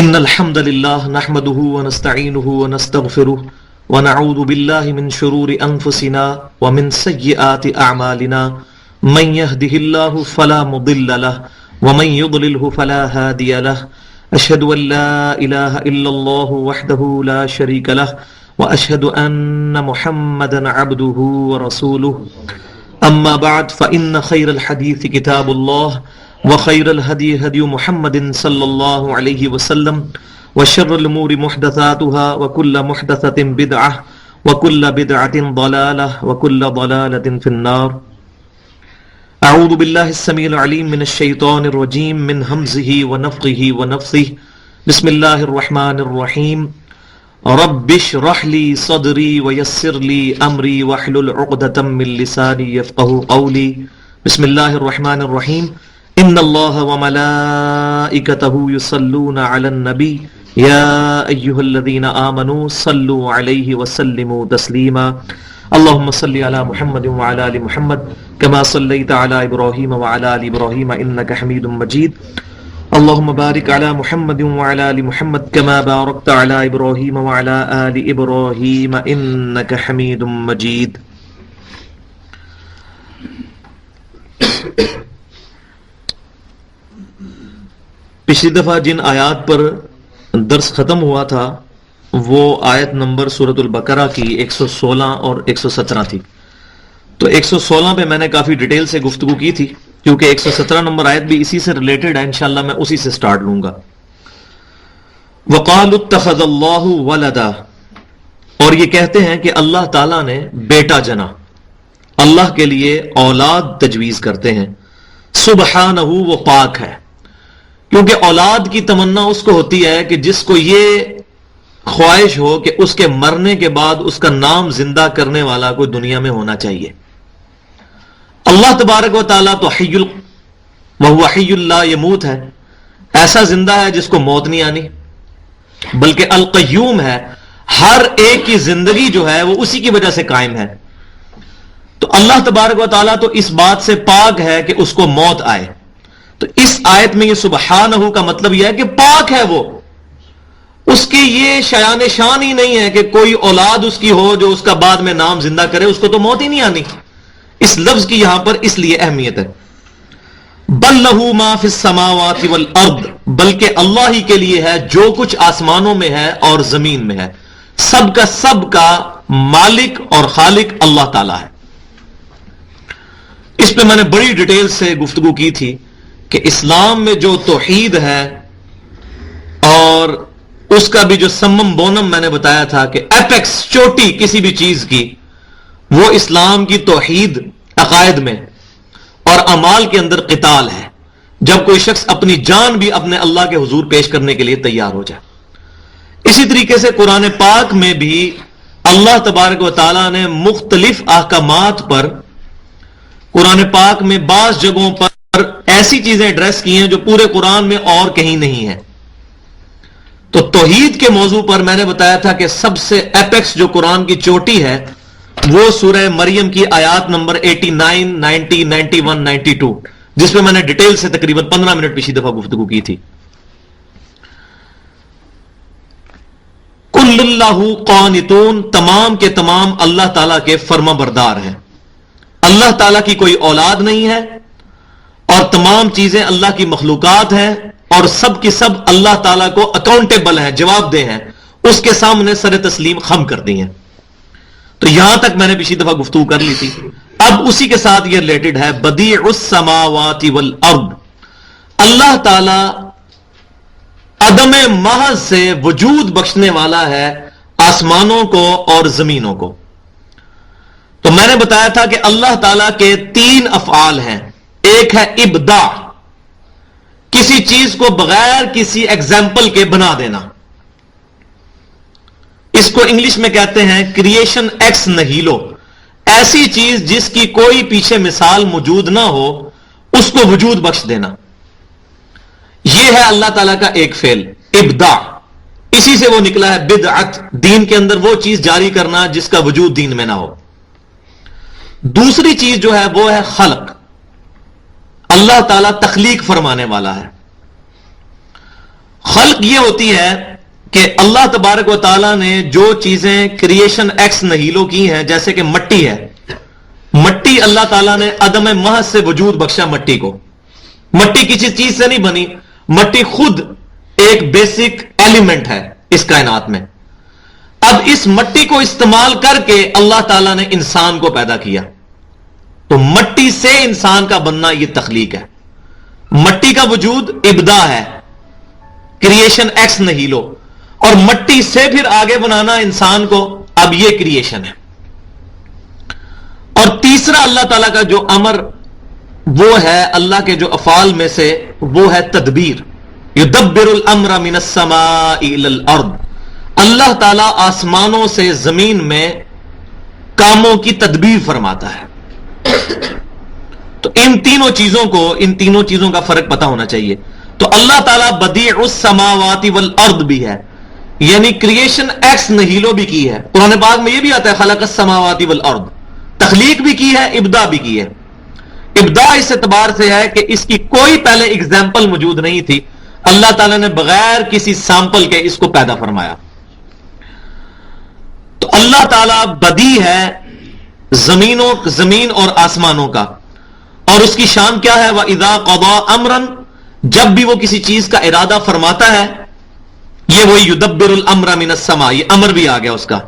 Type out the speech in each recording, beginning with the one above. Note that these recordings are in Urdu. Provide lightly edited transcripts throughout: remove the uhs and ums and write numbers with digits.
إن الحمد لله نحمده ونستعينه ونستغفره ونعوذ بالله من شرور أنفسنا ومن سيئات أعمالنا من يهده الله فلا مضل له ومن يضلله فلا هادي له أشهد أن لا إله إلا الله وحده لا شريك له وأشهد أن محمدا عبده ورسوله أما بعد فإن خير الحديث كتاب الله وخير الهدي هدي محمد صلى الله عليه وسلم وشر الأمور محدثاتها وكل محدثة بدعة وكل بدعة ضلالة وكل ضلالة في النار. أعوذ بالله السميع العليم من الشيطان الرجيم من همزه ونفخه ونفثه. بسم الله الرحمن الرحيم. رب اشرح لي صدري ويسر لي أمري واحلل عقدة من لساني يفقهوا قولي. بسم الله الرحمن الرحيم. إن الله وملائكته يصلون على النبي يا أيها الذين آمنوا صلوا عليه وسلموا تسليما. اللهم صل على محمد وعلى آل محمد كما صليت على إبراهيم وعلى آل إبراهيم إنك حميد مجيد. اللهم بارك على محمد وعلى آل محمد كما باركت على إبراهيم وعلى آل إبراهيم إنك حميد مجيد. پچھلی دفعہ جن آیات پر درس ختم ہوا تھا وہ آیت نمبر سورۃ البقرہ کی 116 اور 117 تھی. تو 116 پہ میں نے کافی ڈیٹیل سے گفتگو کی تھی کیونکہ 117 نمبر آیت بھی اسی سے ریلیٹڈ ہے. انشاءاللہ میں اسی سے سٹارٹ لوں گا. وَقَالُوا اتَّخَذَ اللَّهُ وَلَدًا، اور یہ کہتے ہیں کہ اللہ تعالیٰ نے بیٹا جنا. اللہ کے لیے اولاد تجویز کرتے ہیں. سبحانہ، وہ پاک ہے. کیونکہ اولاد کی تمنا اس کو ہوتی ہے کہ جس کو یہ خواہش ہو کہ اس کے مرنے کے بعد اس کا نام زندہ کرنے والا کوئی دنیا میں ہونا چاہیے. اللہ تبارک و تعالیٰ تو حی وہو حی لا یموت ہے، ایسا زندہ ہے جس کو موت نہیں آنی، بلکہ القیوم ہے. ہر ایک کی زندگی جو ہے وہ اسی کی وجہ سے قائم ہے. تو اللہ تبارک و تعالیٰ تو اس بات سے پاک ہے کہ اس کو موت آئے. تو اس آیت میں یہ سبحانہ کا مطلب یہ ہے کہ پاک ہے وہ. اس کی یہ شایان شان ہی نہیں ہے کہ کوئی اولاد اس کی ہو جو اس کا بعد میں نام زندہ کرے، اس کو تو موت ہی نہیں آنی. اس لفظ کی یہاں پر اس لیے اہمیت ہے. بل لہ ما فی السماوات والارض، بلکہ اللہ ہی کے لیے ہے جو کچھ آسمانوں میں ہے اور زمین میں ہے. سب کا مالک اور خالق اللہ تعالی ہے. اس پہ میں نے بڑی ڈیٹیل سے گفتگو کی تھی کہ اسلام میں جو توحید ہے اور اس کا بھی جو سمم بونم میں نے بتایا تھا کہ ایپیکس، چوٹی کسی بھی چیز کی، وہ اسلام کی توحید عقائد میں اور اعمال کے اندر قتال ہے. جب کوئی شخص اپنی جان بھی اپنے اللہ کے حضور پیش کرنے کے لیے تیار ہو جائے. اسی طریقے سے قرآن پاک میں بھی اللہ تبارک و تعالیٰ نے مختلف احکامات پر قرآن پاک میں بعض جگہوں پر ایسی چیزیں ایڈریس کی ہیں جو پورے قرآن میں اور کہیں نہیں ہیں. تو توحید کے موضوع پر میں نے بتایا تھا کہ سب سے ایپیکس جو قرآن کی چوٹی ہے وہ سورہ مریم کی آیات نمبر 89، 90، 91، 92، جس پہ میں نے ڈیٹیل سے تقریباً 15 منٹ پچھلی دفعہ گفتگو کی تھی. کل اللہ قانتون، تمام کے تمام اللہ تعالیٰ کے فرما بردار ہیں. اللہ تعالیٰ کی کوئی اولاد نہیں ہے اور تمام چیزیں اللہ کی مخلوقات ہیں اور سب کی سب اللہ تعالیٰ کو اکاؤنٹیبل ہیں، جواب دہ ہیں، اس کے سامنے سر تسلیم خم کر دی ہیں. تو یہاں تک میں نے پچھلی دفعہ گفتگو کر لی تھی. اب اسی کے ساتھ یہ ریلیٹڈ ہے بدیع السماوات والارض. اللہ تعالیٰ عدم محض سے وجود بخشنے والا ہے آسمانوں کو اور زمینوں کو. تو میں نے بتایا تھا کہ اللہ تعالیٰ کے 3 افعال ہیں. ایک ہے ابداع، کسی چیز کو بغیر کسی ایگزامپل کے بنا دینا. اس کو انگلش میں کہتے ہیں کریشن ایکس نہیلو. ایسی چیز جس کی کوئی پیچھے مثال موجود نہ ہو اس کو وجود بخش دینا. یہ ہے اللہ تعالیٰ کا ایک فعل ابداع. اسی سے وہ نکلا ہے بدعت، دین کے اندر وہ چیز جاری کرنا جس کا وجود دین میں نہ ہو. دوسری چیز جو ہے وہ ہے خلق. اللہ تعالیٰ تخلیق فرمانے والا ہے. خلق یہ ہوتی ہے کہ اللہ تبارک و تعالیٰ نے جو چیزیں کریشن ایکس نہیلو کی ہیں، جیسے کہ مٹی ہے، مٹی اللہ تعالیٰ نے عدم محض سے وجود بخشا مٹی کو. مٹی کسی چیز سے نہیں بنی، مٹی خود ایک بیسک ایلیمنٹ ہے اس کائنات میں. اب اس مٹی کو استعمال کر کے اللہ تعالیٰ نے انسان کو پیدا کیا. تو مٹی سے انسان کا بننا یہ تخلیق ہے. مٹی کا وجود ابدا ہے، کریشن ایکس نہیلو، اور مٹی سے پھر آگے بنانا انسان کو، اب یہ کریشن ہے. اور تیسرا اللہ تعالیٰ کا جو امر وہ ہے، اللہ کے جو افعال میں سے وہ ہے تدبیر. یدبر الامر من السماء الى الارض. اللہ تعالیٰ آسمانوں سے زمین میں کاموں کی تدبیر فرماتا ہے. تو ان تینوں چیزوں کا فرق پتا ہونا چاہیے. تو اللہ تعالیٰ بدیع السماوات والارض بھی ہے، یعنی کریشن ایکس نہیلو بھی کی ہے. قرآن پاک میں یہ بھی آتا ہے خلق السماوات والارض، تخلیق بھی کی ہے، ابدا بھی کی ہے. ابدا اس اعتبار سے ہے کہ اس کی کوئی پہلے اگزامپل موجود نہیں تھی، اللہ تعالیٰ نے بغیر کسی سیمپل کے اس کو پیدا فرمایا. تو اللہ تعالیٰ بدی ہے زمین اور آسمانوں کا، اور اس کی شان کیا ہے؟ وَإِذَا قَضَى أَمْرًا، جب بھی وہ کسی چیز کا ارادہ فرماتا ہے، یہ وہی يُدَبِّرُ الْأَمْرَ مِنَ السَّمَاءِ، یہ امر بھی آ گیا اس کا،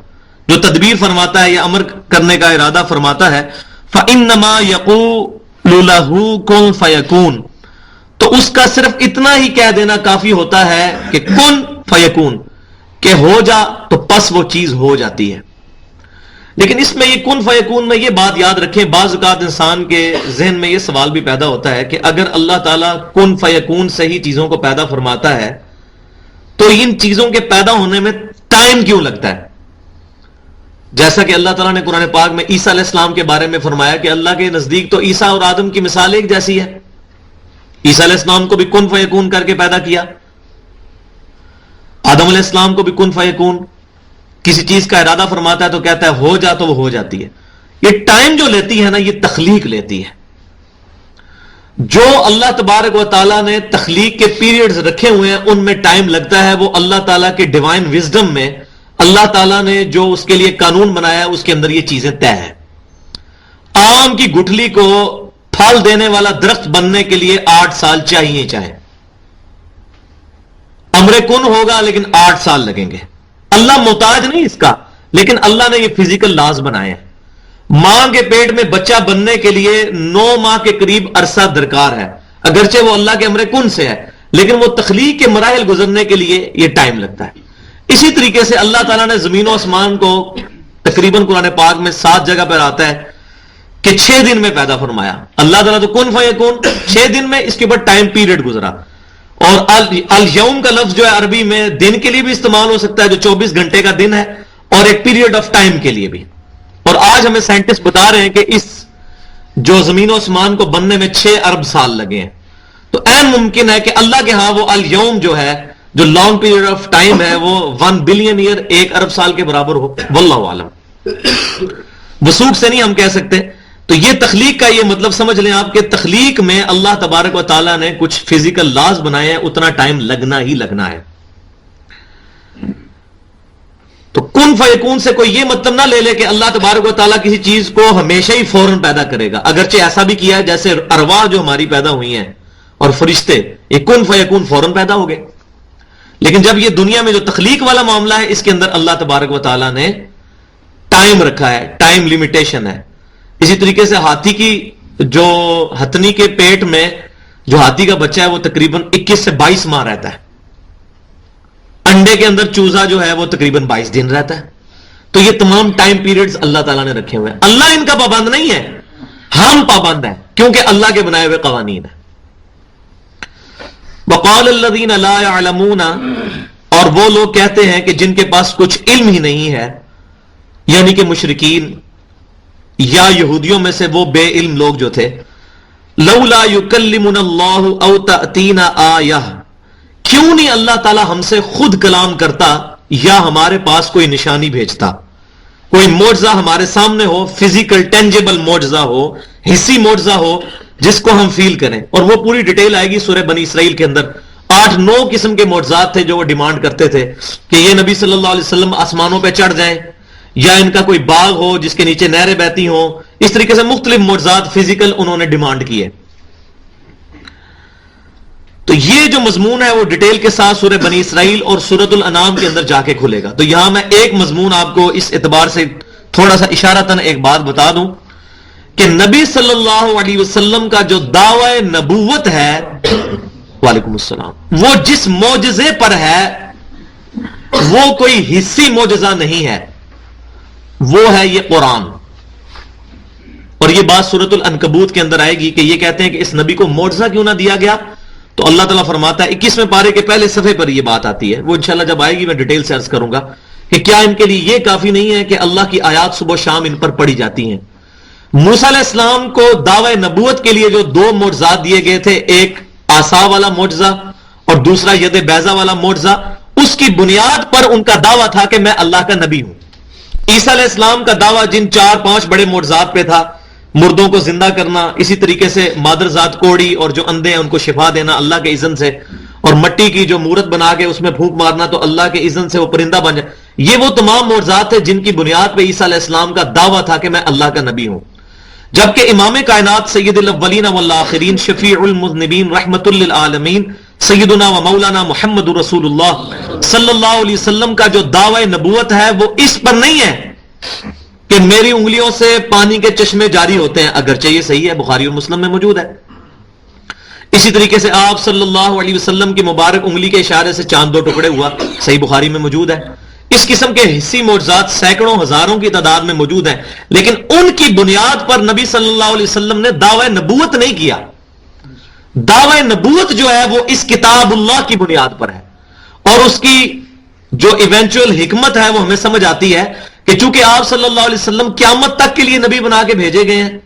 جو تدبیر فرماتا ہے، یہ امر کرنے کا ارادہ فرماتا ہے. فَإِنَّمَا يَقُولُ لَهُ كُن فَيَكُونُ، تو اس کا صرف اتنا ہی کہہ دینا کافی ہوتا ہے کہ کن فیکون، کہ ہو جا، تو پس وہ چیز ہو جاتی ہے. لیکن اس میں یہ کن فیکون میں یہ بات یاد رکھیں، بعض اوقات انسان کے ذہن میں یہ سوال بھی پیدا ہوتا ہے کہ اگر اللہ تعالیٰ کن فیکون سے ہی چیزوں کو پیدا فرماتا ہے تو ان چیزوں کے پیدا ہونے میں ٹائم کیوں لگتا ہے؟ جیسا کہ اللہ تعالیٰ نے قرآن پاک میں عیسیٰ علیہ السلام کے بارے میں فرمایا کہ اللہ کے نزدیک تو عیسیٰ اور آدم کی مثال ایک جیسی ہے. عیسیٰ علیہ السلام کو بھی کن فیکون کر کے پیدا کیا، آدم علیہ السلام کو بھی کن فیکون، کسی چیز کا ارادہ فرماتا ہے تو کہتا ہے ہو جا، تو وہ ہو جاتی ہے. یہ ٹائم جو لیتی ہے نا، یہ تخلیق لیتی ہے. جو اللہ تبارک و تعالیٰ نے تخلیق کے پیریڈز رکھے ہوئے ہیں ان میں ٹائم لگتا ہے، وہ اللہ تعالیٰ کے ڈیوائن وزڈم میں اللہ تعالیٰ نے جو اس کے لیے قانون بنایا ہے اس کے اندر یہ چیزیں طے ہیں. آم کی گٹھلی کو پھل دینے والا درخت بننے کے لیے 8 سال چاہیے، چاہے امر کن ہوگا لیکن 8 سال لگیں گے. اللہ محتاج نہیں اس کا، لیکن اللہ نے یہ فزیکل لاز بنائے ہیں. ماں کے پیٹ میں بچہ بننے کے لیے 9 ماہ کے قریب عرصہ درکار ہے، اگرچہ وہ اللہ کے امر کن سے ہے، لیکن وہ تخلیق کے مراحل گزرنے کے لیے یہ ٹائم لگتا ہے. اسی طریقے سے اللہ تعالیٰ نے زمین و آسمان کو تقریباً قرآن پاک میں 7 جگہ پر آتا ہے کہ 6 دن میں پیدا فرمایا. اللہ تعالیٰ تو کن فیکون 6 دن میں، اس کے بعد ٹائم پیریڈ گزرا. اور الیوم کا لفظ جو ہے عربی میں دن کے لیے بھی استعمال ہو سکتا ہے، جو 24 گھنٹے کا دن ہے، اور ایک پیریڈ آف ٹائم کے لیے بھی. اور آج ہمیں سائنٹسٹ بتا رہے ہیں کہ اس جو زمین و آسمان کو بننے میں 6 ارب سال لگے ہیں. تو عین ممکن ہے کہ اللہ کے ہاں وہ الیوم جو ہے، جو لانگ پیریڈ آف ٹائم ہے، وہ 1 بلین ایئر، 1 ارب سال کے برابر ہو. واللہ عالم، وثوق سے نہیں ہم کہہ سکتے. تو یہ تخلیق کا یہ مطلب سمجھ لیں آپ، کہ تخلیق میں اللہ تبارک و تعالیٰ نے کچھ فزیکل لاز بنائے ہیں، اتنا ٹائم لگنا ہی لگنا ہے. تو کن فیکون سے کوئی یہ مطلب نہ لے لے کہ اللہ تبارک و تعالیٰ کسی چیز کو ہمیشہ ہی فوراً پیدا کرے گا. اگرچہ ایسا بھی کیا ہے، جیسے ارواح جو ہماری پیدا ہوئی ہیں اور فرشتے، یہ کن فیکون فوراً پیدا ہو گئے. لیکن جب یہ دنیا میں جو تخلیق والا معاملہ ہے، اس کے اندر اللہ تبارک و تعالیٰ نے ٹائم رکھا ہے، ٹائم لمیٹیشن ہے. اسی طریقے سے ہاتھی کی جو ہتھنی کے پیٹ میں جو ہاتھی کا بچہ ہے وہ تقریباً 21 سے 22 ماہ رہتا ہے. انڈے کے اندر چوزا جو ہے وہ تقریباً 22 دن رہتا ہے. تو یہ تمام ٹائم پیریڈز اللہ تعالیٰ نے رکھے ہوئے ہیں. اللہ ان کا پابند نہیں ہے، ہم پابند ہیں، کیونکہ اللہ کے بنائے ہوئے قوانین ہیں. وقال الذین لا يعلمون، اور وہ لوگ کہتے ہیں کہ جن کے پاس کچھ علم ہی نہیں ہے، یعنی کہ مشرکین یا یہودیوں میں سے وہ بے علم لوگ جو تھے، لولا یکلمنا اللہ او تأتینا آیہ، کیوں نہیں اللہ تعالیٰ ہم سے خود کلام کرتا یا ہمارے پاس کوئی نشانی بھیجتا، کوئی معجزہ ہمارے سامنے ہو، فزیکل ٹینجیبل معجزہ ہو، حسی معجزہ ہو جس کو ہم فیل کریں. اور وہ پوری ڈیٹیل آئے گی سورہ بنی اسرائیل کے اندر. 8-9 قسم کے معجزات تھے جو وہ ڈیمانڈ کرتے تھے کہ یہ نبی صلی اللہ علیہ وسلم آسمانوں پہ چڑھ جائیں، یا ان کا کوئی باغ ہو جس کے نیچے نہریں بہتی ہوں. اس طریقے سے مختلف معجزات فزیکل انہوں نے ڈیمانڈ کیے. تو یہ جو مضمون ہے وہ ڈیٹیل کے ساتھ سورہ بنی اسرائیل اور سورۃ الانعام کے اندر جا کے کھلے گا. تو یہاں میں ایک مضمون آپ کو اس اعتبار سے تھوڑا سا اشارتاً ایک بات بتا دوں کہ نبی صلی اللہ علیہ وسلم کا جو دعوی نبوت ہے، وعلیکم السلام، وہ جس معجزے پر ہے وہ کوئی حصی معجزہ نہیں ہے، وہ ہے یہ قرآن. اور یہ بات سورۃ العنکبوت کے اندر آئے گی کہ یہ کہتے ہیں کہ اس نبی کو معجزہ کیوں نہ دیا گیا. تو اللہ تعالیٰ فرماتا ہے 21ویں پارے کے پہلے صفحے پر یہ بات آتی ہے، وہ انشاءاللہ جب آئے گی میں ڈیٹیل سے عرض کروں گا کہ کیا ان کے لیے یہ کافی نہیں ہے کہ اللہ کی آیات صبح و شام ان پر پڑھی جاتی ہیں. موسیٰ علیہ السلام کو دعوی نبوت کے لیے جو 2 معجزات دیے گئے تھے، ایک عصا والا معجزہ اور دوسرا ید بیضا والا معجزہ، اس کی بنیاد پر ان کا دعویٰ تھا کہ میں اللہ کا نبی ہوں. عیسیٰ علیہ السلام کا دعویٰ جن 4-5 بڑے معجزات پہ تھا، مردوں کو زندہ کرنا، اسی طریقے سے مادر ذات کوڑی اور جو اندھے ہیں ان کو شفا دینا اللہ کے اذن سے، اور مٹی کی جو مورت بنا کے اس میں پھونک مارنا تو اللہ کے اذن سے وہ پرندہ بن جائے. یہ وہ تمام معجزات تھے جن کی بنیاد پہ عیسیٰ علیہ السلام کا دعویٰ تھا کہ میں اللہ کا نبی ہوں. جبکہ امام کائنات سید الاولین والآخرین شفیع المذنبین رحمت للعالمین سیدنا و مولانا محمد رسول اللہ صلی اللہ علیہ وسلم کا جو دعوی نبوت ہے وہ اس پر نہیں ہے کہ میری انگلیوں سے پانی کے چشمے جاری ہوتے ہیں، اگرچہ یہ صحیح ہے، بخاری اور مسلم میں موجود ہے. اسی طریقے سے آپ صلی اللہ علیہ وسلم کی مبارک انگلی کے اشارے سے چاند 2 ٹکڑے ہوا، صحیح بخاری میں موجود ہے. اس قسم کے حصی معجزات سینکڑوں ہزاروں کی تعداد میں موجود ہیں، لیکن ان کی بنیاد پر نبی صلی اللہ علیہ وسلم نے دعوی نبوت نہیں کیا. دعوی نبوت جو ہے وہ اس کتاب اللہ کی بنیاد پر ہے، اور اس کی جو ایونچوئل حکمت ہے وہ ہمیں سمجھ آتی ہے کہ چونکہ آپ صلی اللہ علیہ وسلم قیامت تک کے لیے نبی بنا کے بھیجے گئے ہیں،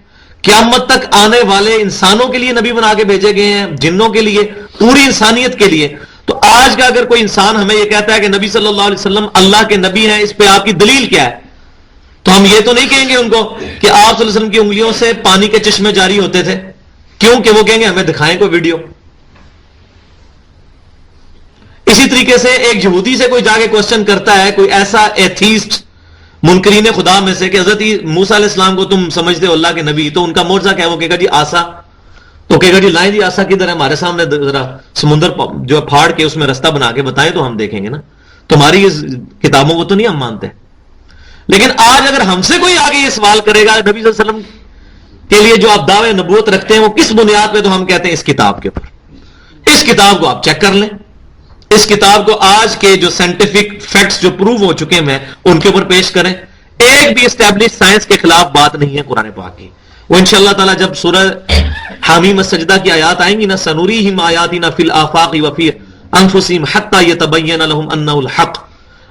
قیامت تک آنے والے انسانوں کے لیے نبی بنا کے بھیجے گئے ہیں، جنوں کے لیے، پوری انسانیت کے لیے. تو آج کا اگر کوئی انسان ہمیں یہ کہتا ہے کہ نبی صلی اللہ علیہ وسلم اللہ کے نبی ہیں، اس پہ آپ کی دلیل کیا ہے، تو ہم یہ تو نہیں کہیں گے ان کو کہ آپ صلی اللہ علیہ وسلم کی انگلیوں سے پانی کے چشمے جاری ہوتے تھے. کیوں کہ وہ کہیں گے ہمیں دکھائیں کوئی ویڈیو. اسی طریقے سے ایک یہودی سے کوئی جا کے کوسچن کرتا ہے، کوئی ایسا ایتھیسٹ منکرین خدا میں سے کہ حضرت موسیٰ علیہ السلام کو تم سمجھتے ہو اللہ کے نبی، تو ان کا معجزہ کیا ہے؟ وہ کہے گا جی آسا. تو کہے گا جی لائیں جی آسا کدھر ہے، ہمارے سامنے ذرا سمندر جو پھاڑ کے اس میں رستہ بنا کے بتائیں تو ہم دیکھیں گے نا. تمہاری اس کتابوں کو تو نہیں ہم مانتے. لیکن آج اگر ہم سے کوئی آگے یہ سوال کرے گا نبی صلی اللہ علیہ وسلم کے لیے جو آپ دعوے نبوت رکھتے ہیں وہ کس بنیاد پہ، تو ہم کہتے ہیں اس کتاب کے اوپر. اس کتاب کو آپ چیک کر لیں، اس کتاب کو آج کے جو سائنٹیفک فیکٹس جو پروو ہو چکے ہیں ان کے اوپر پیش کریں. ایک بھی اسٹیبلش سائنس کے خلاف بات نہیں ہے قرآن پاک کی. وہ انشاءاللہ تعالی جب سورہ حامیم السجدہ کی آیات آئیں گی نا، سنوریہم آیاتنا فی الآفاق وفی انفسہم حتی یتبین لہم انہ الحق،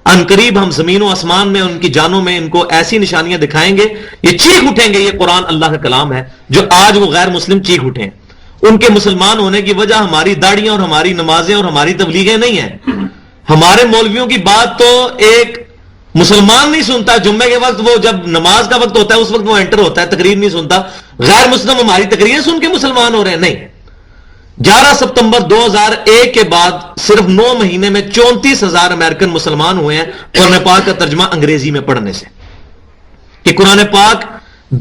ان قریب ہم زمین و آسمان میں ان کی جانوں میں ان کو ایسی نشانیاں دکھائیں گے، یہ چیخ اٹھیں گے یہ قرآن اللہ کا کلام ہے. جو آج وہ غیر مسلم چیخ اٹھیں، ان کے مسلمان ہونے کی وجہ ہماری داڑیاں اور ہماری نمازیں اور ہماری تبلیغیں نہیں ہیں. ہمارے مولویوں کی بات تو ایک مسلمان نہیں سنتا. جمعے کے وقت وہ جب نماز کا وقت ہوتا ہے اس وقت وہ انٹر ہوتا ہے، تقریر نہیں سنتا. غیر مسلم ہماری تقریریں سن کے مسلمان ہو رہے ہیں؟ نہیں. 11 ستمبر 2001 کے بعد صرف 9 مہینے میں 34,000 امریکن مسلمان ہوئے ہیں قرآن پاک کا ترجمہ انگریزی میں پڑھنے سے. کہ قرآن پاک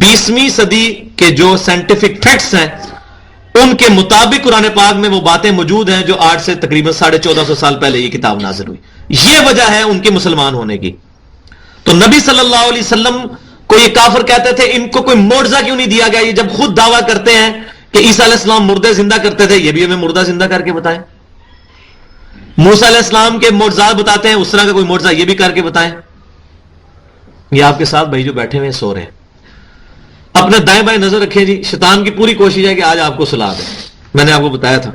20ویں صدی کے جو سائنٹیفک فیکٹس ہیں ان کے مطابق قرآن پاک میں وہ باتیں موجود ہیں جو آج سے تقریباً 1450 سال پہلے یہ کتاب نازل ہوئی. یہ وجہ ہے ان کے مسلمان ہونے کی. تو نبی صلی اللہ علیہ وسلم کو یہ کافر کہتے تھے ان کو کوئی معجزہ کیوں نہیں دیا گیا؟ یہ جب خود دعویٰ کرتے ہیں کہ عیسیٰ علیہ السلام مردے زندہ کرتے تھے، یہ بھی ہمیں مردہ زندہ کر کے بتائیں. موسیٰ علیہ السلام کے معجزات بتاتے ہیں، اس طرح کا کوئی معجزہ یہ بھی کر کے بتائیں. یہ آپ کے ساتھ بھائی جو بیٹھے ہوئے سو رہے ہیں، اپنے دائیں بائیں نظر رکھیں جی. شیطان کی پوری کوشش ہے کہ آج آپ کو سلا دیں. میں نے آپ کو بتایا تھا.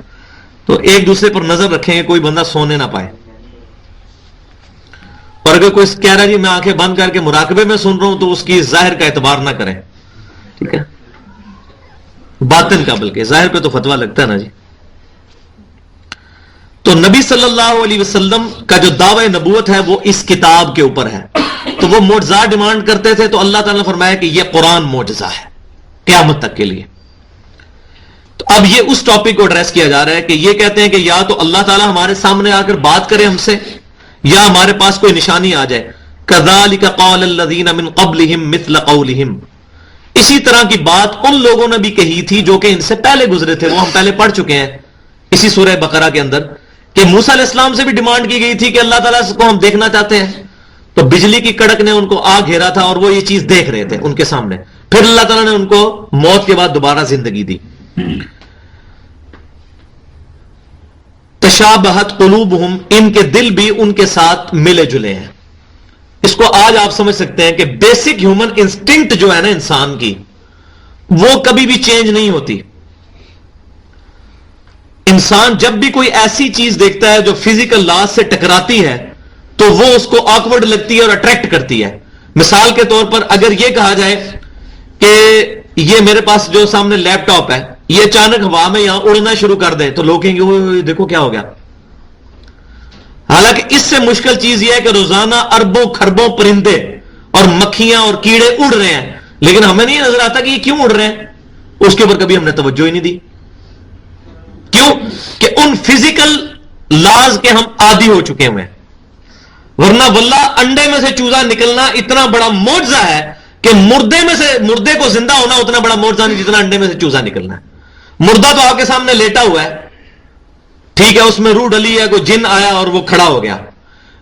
تو ایک دوسرے پر نظر رکھیں کہ کوئی بندہ سونے نہ پائے. اور اگر کوئی کہہ رہا جی میں آنکھیں بند کر کے مراقبے میں سن رہا ہوں تو اس کی ظاہر کا اعتبار نہ کریں. ٹھیک ہے، باطن کا، بلکہ ظاہر پہ تو فتویٰ لگتا ہے نا جی. تو نبی صلی اللہ علیہ وسلم کا جو دعوی نبوت ہے وہ اس کتاب کے اوپر ہے. تو وہ معجزات ڈیمانڈ کرتے تھے، تو اللہ تعالیٰ نے فرمایا کہ یہ قرآن معجزہ ہے قیامت تک کے لیے. تو اب یہ اس ٹاپک کو ایڈریس کیا جا رہا ہے کہ یہ کہتے ہیں کہ یا تو اللہ تعالیٰ ہمارے سامنے آ کر بات کرے ہم سے، یا ہمارے پاس کوئی نشانی آ جائے. كَذَلِكَ قَالَ الَّذِينَ مِن قَبْلِهِمْ مِثْلَ قَوْلِهِمْ. اسی طرح کی بات ان لوگوں نے بھی کہی تھی جو کہ ان سے پہلے گزرے تھے، وہ ہم پہلے پڑھ چکے ہیں اسی سورہ بقرہ کے اندر، کہ موسیٰ علیہ السلام سے بھی ڈیمانڈ کی گئی تھی کہ اللہ تعالیٰ کو ہم دیکھنا چاہتے ہیں، تو بجلی کی کڑک نے ان کو آ گھیرا تھا اور وہ یہ چیز دیکھ رہے تھے ان کے سامنے. پھر اللہ تعالیٰ نے ان کو موت کے بعد دوبارہ زندگی دی. تشابہت قلوبہم، ان کے دل بھی ان کے ساتھ ملے جلے ہیں. اس کو آج آپ سمجھ سکتے ہیں کہ بیسک ہیومن انسٹنکٹ جو ہے نا انسان کی، وہ کبھی بھی چینج نہیں ہوتی. انسان جب بھی کوئی ایسی چیز دیکھتا ہے جو فزیکل لاز سے ٹکراتی ہے تو وہ اس کو آکورڈ لگتی ہے اور اٹریکٹ کرتی ہے. مثال کے طور پر اگر یہ کہا جائے کہ یہ میرے پاس جو سامنے لیپ ٹاپ ہے یہ اچانک ہوا میں یہاں اڑنا شروع کر دے تو لوگ کہیں گے اوہ دیکھو کیا ہو گیا. حالانکہ اس سے مشکل چیز یہ ہے کہ روزانہ اربوں خربوں پرندے اور مکھیاں اور کیڑے اڑ رہے ہیں، لیکن ہمیں نہیں نظر آتا کہ یہ کیوں اڑ رہے ہیں. اس کے اوپر کبھی ہم نے توجہ ہی نہیں دی. کیوں؟ کہ ان فزیکل لاز کے ہم عادی ہو چکے ہوئے ہیں. ورنہ واللہ انڈے میں سے چوزا نکلنا اتنا بڑا معجزہ ہے کہ مردے کو زندہ ہونا اتنا بڑا معجزہ نہیں جتنا انڈے میں سے چوزا نکلنا ہے. مردہ تو آپ کے سامنے لیٹا ہوا ہے، ٹھیک ہے، اس میں روح ڈلی ہے، کوئی جن آیا اور وہ کھڑا ہو گیا،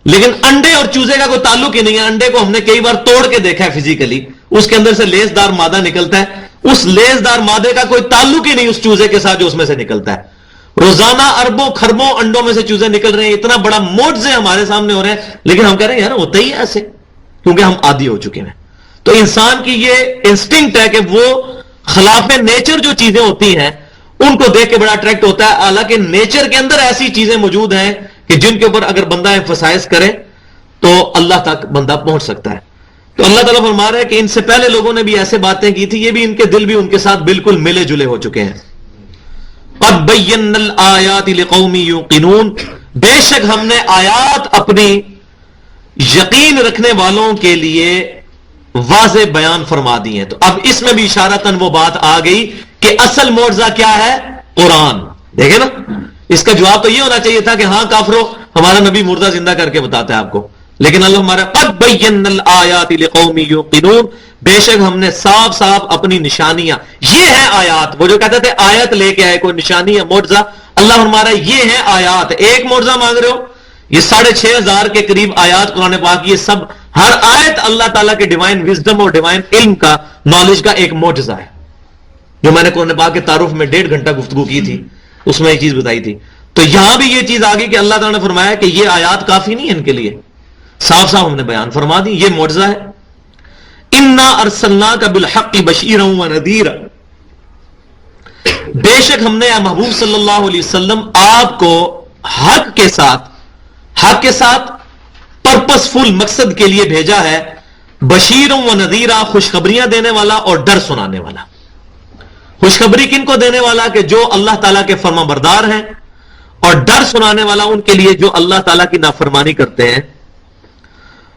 لیکن انڈے اور چوزے کا کوئی تعلق ہی نہیں ہے. انڈے کو ہم نے کئی بار توڑ کے دیکھا ہے فزیکلی، اس کے اندر سے لیس دار مادہ نکلتا ہے، اس لیس دار مادے کا کوئی تعلق ہی نہیں اس چوزے کے ساتھ جو اس میں سے نکلتا ہے. روزانہ اربوں خربوں انڈوں میں سے چوزے نکل رہے ہیں، اتنا بڑا معجزے ہمارے سامنے ہو رہے ہیں، لیکن ہم کہہ رہے ہیں یار ہوتا ہی ہے ایسے، کیونکہ ہم عادی ہو چکے ہیں. تو انسان کی یہ انسٹنکٹ ہے کہ وہ خلاف نیچر جو چیزیں ہوتی ہیں ان کو دیکھ کے بڑا اٹریکٹ ہوتا ہے. حالانکہ نیچر کے اندر ایسی چیزیں موجود ہیں کہ جن کے اوپر اگر بندہ ایمفسائز کرے تو اللہ تک بندہ پہنچ سکتا ہے. تو اللہ تعالیٰ فرما رہا ہے کہ ان سے پہلے لوگوں نے بھی ایسے باتیں کی تھی، یہ بھی ان کے دل بھی ان کے ساتھ بالکل ملے جلے ہو چکے ہیں. قد بینا الآیات لقوم یوقنون، بے شک ہم نے آیات اپنی یقین رکھنے والوں کے لیے واضح بیان فرما دی ہیں. تو اب اس میں بھی اشارتاً وہ بات آ گئی کہ اصل معجزہ کیا ہے؟ قرآن. دیکھیں نا، اس کا جواب تو یہ ہونا چاہیے تھا کہ ہاں کافرو ہمارا نبی مردہ زندہ کر کے بتاتا ہے آپ کو، لیکن اللہ ہمارا قد بینا الآیات لقوم یوقنون، بے شک ہم نے صاف صاف اپنی نشانیاں، یہ ہیں آیات. وہ جو کہتے تھے آیت لے کے آئے کوئی نشانی ہے معجزہ، اللہ ہمارا یہ ہیں آیات. ایک معجزہ مانگ رہے ہو، یہ 6,500 کے قریب آیات قرآن پاک، یہ سب ہر آیت اللہ تعالیٰ کے ڈیوائن وزڈم اور ڈیوائن علم کا، نالج کا ایک معجزہ ہے. جو میں نے قرآن پاک کے تعارف میں 1.5 گھنٹہ گفتگو کی تھی اس میں یہ چیز بتائی تھی. تو یہاں بھی یہ چیز آگئی کہ اللہ تعالیٰ نے فرمایا کہ یہ آیات کافی نہیں ہے ان کے لیے، صاف صاف ہم نے بیان فرما دی، یہ معجزہ ہے. انا ارسلناک بالحق بشیرا ونذیرا، بے شک ہم نے محبوب صلی اللہ علیہ وسلم آپ کو حق کے ساتھ پرپسفل مقصد کے لیے بھیجا ہے. بشیر و نذیرا، خوشخبریاں دینے والا اور ڈر سنانے والا. خوشخبری کن کو دینے والا؟ کہ جو اللہ تعالیٰ کے فرما بردار ہیں، اور ڈر سنانے والا ان کے لیے جو اللہ تعالیٰ کی نافرمانی کرتے ہیں.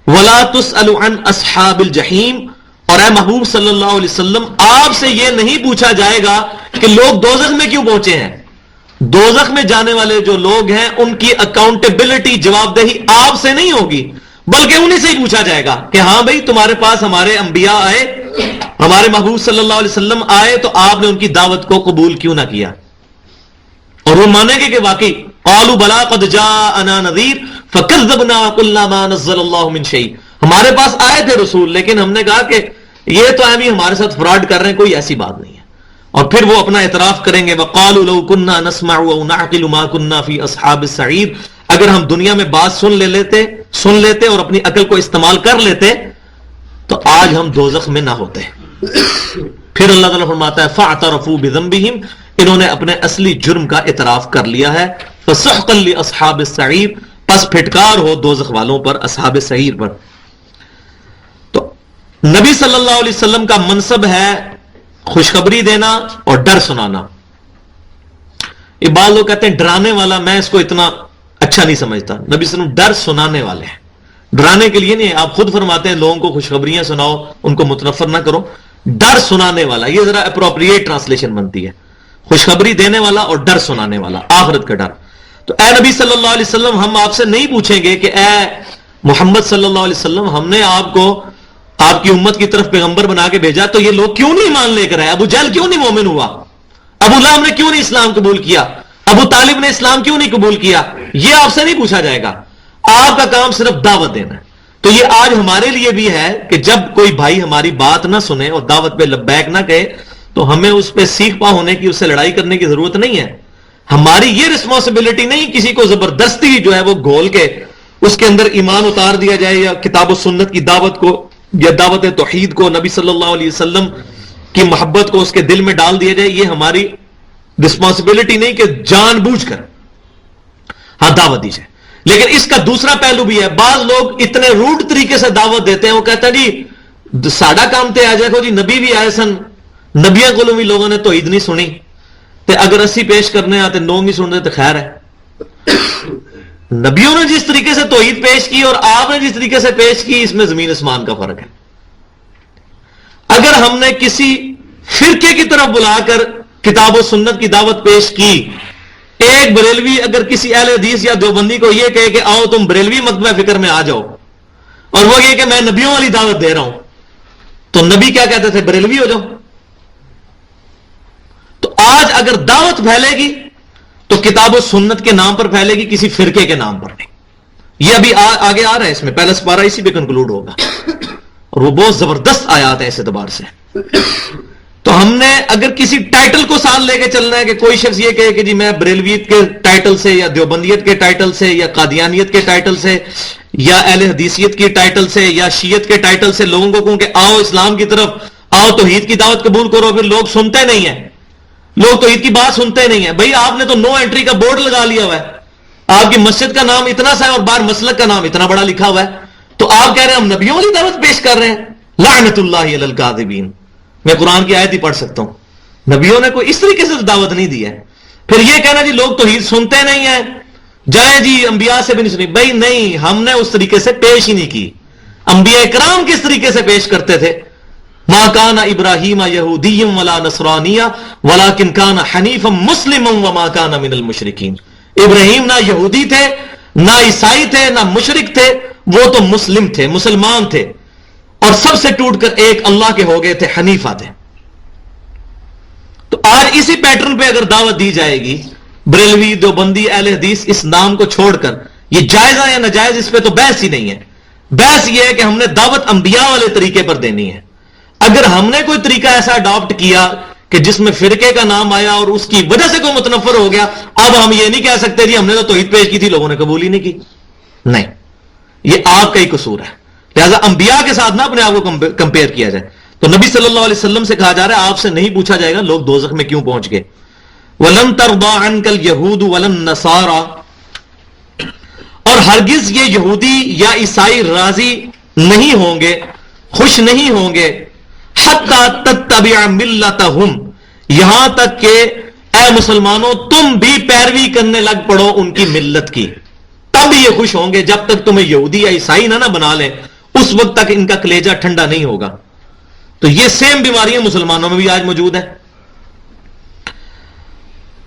ولا تسأل عن اصحاب الجحیم، اور اے محبوب صلی اللہ علیہ وسلم آپ سے یہ نہیں پوچھا جائے گا کہ لوگ دوزخ میں کیوں پہنچے ہیں. دوزخ میں جانے والے جو لوگ ہیں ان کی اکاؤنٹیبلٹی، جواب دہی آپ سے نہیں ہوگی، بلکہ انہیں سے ہی پوچھا جائے گا کہ ہاں بھائی تمہارے پاس ہمارے انبیاء آئے، ہمارے محبوب صلی اللہ علیہ وسلم آئے، تو آپ نے ان کی دعوت کو قبول کیوں نہ کیا؟ اور وہ مانیں گے کہ واقعی قالوا بلا قد جاءنا نذیر فکذبنا وقلنا ما نزل اللہ من شیء، ہمارے پاس آئے تھے رسول لیکن ہم نے کہا کہ یہ تو ہم ہمارے ساتھ فراڈ کر رہے ہیں، کوئی ایسی بات نہیں ہے. اور پھر وہ اپنا اعتراف کریں گے وقالوا لو كنا نسمع او نعقل ما كنا في اصحاب السعیر، اگر ہم دنیا میں بات سن لیتے اور اپنی عقل کو استعمال کر لیتے تو آج ہم دوزخ میں نہ ہوتے. پھر اللہ تعالیٰ فرماتا ہے فاعترفوا بذنبهم، انہوں نے اپنے اصلی جرم کا اعتراف کر لیا ہے. فسحقا لاصحاب السعیر، پس پھٹکار ہو دوزخ والوں پر، اصحاب سعیر پر. تو نبی صلی اللہ علیہ وسلم کا منصب ہے خوشخبری دینا اور ڈر سنانا. یہ بعض لوگ کہتے ہیں ڈرانے والا، میں اس کو اتنا اچھا نہیں سمجھتا. نبی صلی اللہ علیہ وسلم ڈر سنانے والے ہیں، ڈرانے کے لیے نہیں. آپ خود فرماتے ہیں لوگوں کو خوشخبریاں سناؤ، ان کو متنفر نہ کرو. ڈر سنانے والا، یہ ذرا اپروپریٹ ٹرانسلیشن بنتی ہے. خوشخبری دینے والا اور ڈر سنانے والا، آخرت کا ڈر۔ تو اے نبی صلی اللہ علیہ وسلم، ہم آپ سے نہیں پوچھیں گے کہ اے محمد صلی اللہ علیہ وسلم، ہم نے آپ کو آپ کی امت کی طرف پیغمبر بنا کے بھیجا تو یہ لوگ کیوں نہیں مان لے کر آئے؟ ابو جہل کیوں نہیں مومن ہوا؟ ابو لہب نے کیوں نہیں اسلام قبول کیا؟ ابو طالب نے اسلام کیوں نہیں قبول کیا؟ یہ آپ سے نہیں پوچھا جائے گا، آپ کا کام صرف دعوت دینا ہے۔ تو یہ آج ہمارے لیے بھی ہے کہ جب کوئی بھائی ہماری بات نہ سنے اور دعوت پہ لبیک نہ کہے تو ہمیں اس پہ سیکھ پا ہونے کی، اس سے لڑائی کرنے کی ضرورت نہیں ہے۔ ہماری یہ رسپانسبلٹی نہیں کسی کو زبردستی جو ہے وہ گھول کے اس کے اندر ایمان اتار دیا جائے، یا کتاب و سنت کی دعوت کو یا دعوت توحید کو، نبی صلی اللہ علیہ وسلم کی محبت کو اس کے دل میں ڈال دیا جائے۔ یہ ہماری رسپانسبلٹی نہیں کہ جان بوجھ کر ہاں دعوت دی جائے۔ لیکن اس کا دوسرا پہلو بھی ہے، بعض لوگ اتنے روڈ طریقے سے دعوت دیتے ہیں، وہ کہتا ہے جی ساڑا کام تے آ جائے گا جی، نبی بھی آئے سن، نبیاں کو بھی لوگوں نے توحید نہیں سنی تے اگر اسی پیش کرنے آتے لوگ نہیں سن رہے تو خیر ہے۔ نبیوں نے جس طریقے سے توحید پیش کی اور آپ نے جس طریقے سے پیش کی، اس میں زمین آسمان کا فرق ہے۔ اگر ہم نے کسی فرقے کی طرف بلا کر کتاب و سنت کی دعوت پیش کی، ایک بریلوی اگر کسی اہل حدیث یا دیوبندی کو یہ کہے کہ آؤ تم بریلوی مکتبہ فکر میں آ جاؤ، اور وہ یہ کہ میں نبیوں والی دعوت دے رہا ہوں، تو نبی کیا کہتے تھے؟ بریلوی ہو جاؤ۔ تو آج اگر دعوت پھیلے گی تو کتاب و سنت کے نام پر پھیلے گی، کسی فرقے کے نام پر نہیں۔ یہ ابھی آگے آ رہا ہے، اس میں پہلا سپارہ اسی پہ کنکلوڈ ہوگا، اور وہ بہت زبردست آیات ہے اس اعتبار سے۔ تو ہم نے اگر کسی ٹائٹل کو ساتھ لے کے چلنا ہے کہ کوئی شخص یہ کہے کہ جی میں بریلویت کے ٹائٹل سے یا دیوبندیت کے ٹائٹل سے یا قادیانیت کے ٹائٹل سے یا اہل حدیثیت کی ٹائٹل سے یا شیعت کے ٹائٹل سے لوگوں کو کہوں کہ آؤ اسلام کی طرف آؤ، توحید کی دعوت قبول کرو، پھر لوگ سنتے نہیں ہیں، لوگ توحید کی بات سنتے نہیں ہیں۔ بھئی آپ نے تو نو انٹری کا بورڈ لگا لیا ہوا ہے، آپ کی مسجد کا نام اتنا سا ہے اور باہر مسلک کا نام اتنا بڑا لکھا ہوا ہے، تو آپ کہہ رہے ہیں ہم نبیوں والی دعوت پیش کر رہے ہیں؟ لعنت اللہ علی الکاذبین۔ میں قرآن کی آیت ہی پڑھ سکتا ہوں، نبیوں نے کوئی اس طریقے سے دعوت نہیں دی ہے۔ پھر یہ کہنا جی لوگ توحید سنتے نہیں ہیں، جائیں جی انبیاء سے بھی نہیں سنی، بھائی نہیں، ہم نے اس طریقے سے پیش ہی نہیں کی۔ انبیاء کرام کس طریقے سے پیش کرتے تھے؟ ما کان ابراہیم یہودی ولا نصرانی ولکن کان حنیفا مسلما وما کان من المشرکین۔ ابراہیم نہ یہودی تھے، نہ عیسائی تھے، نہ مشرک تھے، وہ تو مسلم تھے، مسلمان تھے، اور سب سے ٹوٹ کر ایک اللہ کے ہو گئے تھے، حنیفہ تھے۔ تو آج اسی پیٹرن پہ اگر دعوت دی جائے گی، بریلوی، دیوبندی، اہل حدیث، اس نام کو چھوڑ کر، یہ جائز ہے یا ناجائز، اس پہ تو بحث ہی نہیں ہے۔ بحث یہ ہے کہ ہم نے دعوت انبیاء والے طریقے پر دینی ہے۔ اگر ہم نے کوئی طریقہ ایسا اڈاپٹ کیا کہ جس میں فرقے کا نام آیا اور اس کی وجہ سے کوئی متنفر ہو گیا، اب ہم یہ نہیں کہہ سکتے جی ہم نے تو توحید پیش کی تھی، لوگوں نے قبول ہی نہیں کی۔ نہیں، یہ آپ کا ہی قصور ہے۔ لہذا انبیاء کے ساتھ نہ اپنے آپ کو کمپیئر کیا جائے۔ تو نبی صلی اللہ علیہ وسلم سے کہا جا رہا ہے آپ سے نہیں پوچھا جائے گا لوگ دوزخ میں کیوں پہنچ گئے۔ وَلَن تَرْضَىٰ عَنْكَ الْيَهُودُ وَلَا النَّصَارَىٰ، اور ہرگز یہ یہودی یا عیسائی راضی نہیں ہوں گے، خوش نہیں ہوں گے، حَتَّىٰ تَتَّبِعَ مِلَّتَهُمْ، یہاں تک کہ اے مسلمانوں تم بھی پیروی کرنے لگ پڑو ان کی ملت کی، تب یہ خوش ہوں گے۔ جب تک تمہیں یہودی یا عیسائی نہ بنا لیں اس وقت تک ان کا کلیجہ ٹھنڈا نہیں ہوگا۔ تو یہ سیم بیماریاں مسلمانوں میں بھی آج موجود ہیں۔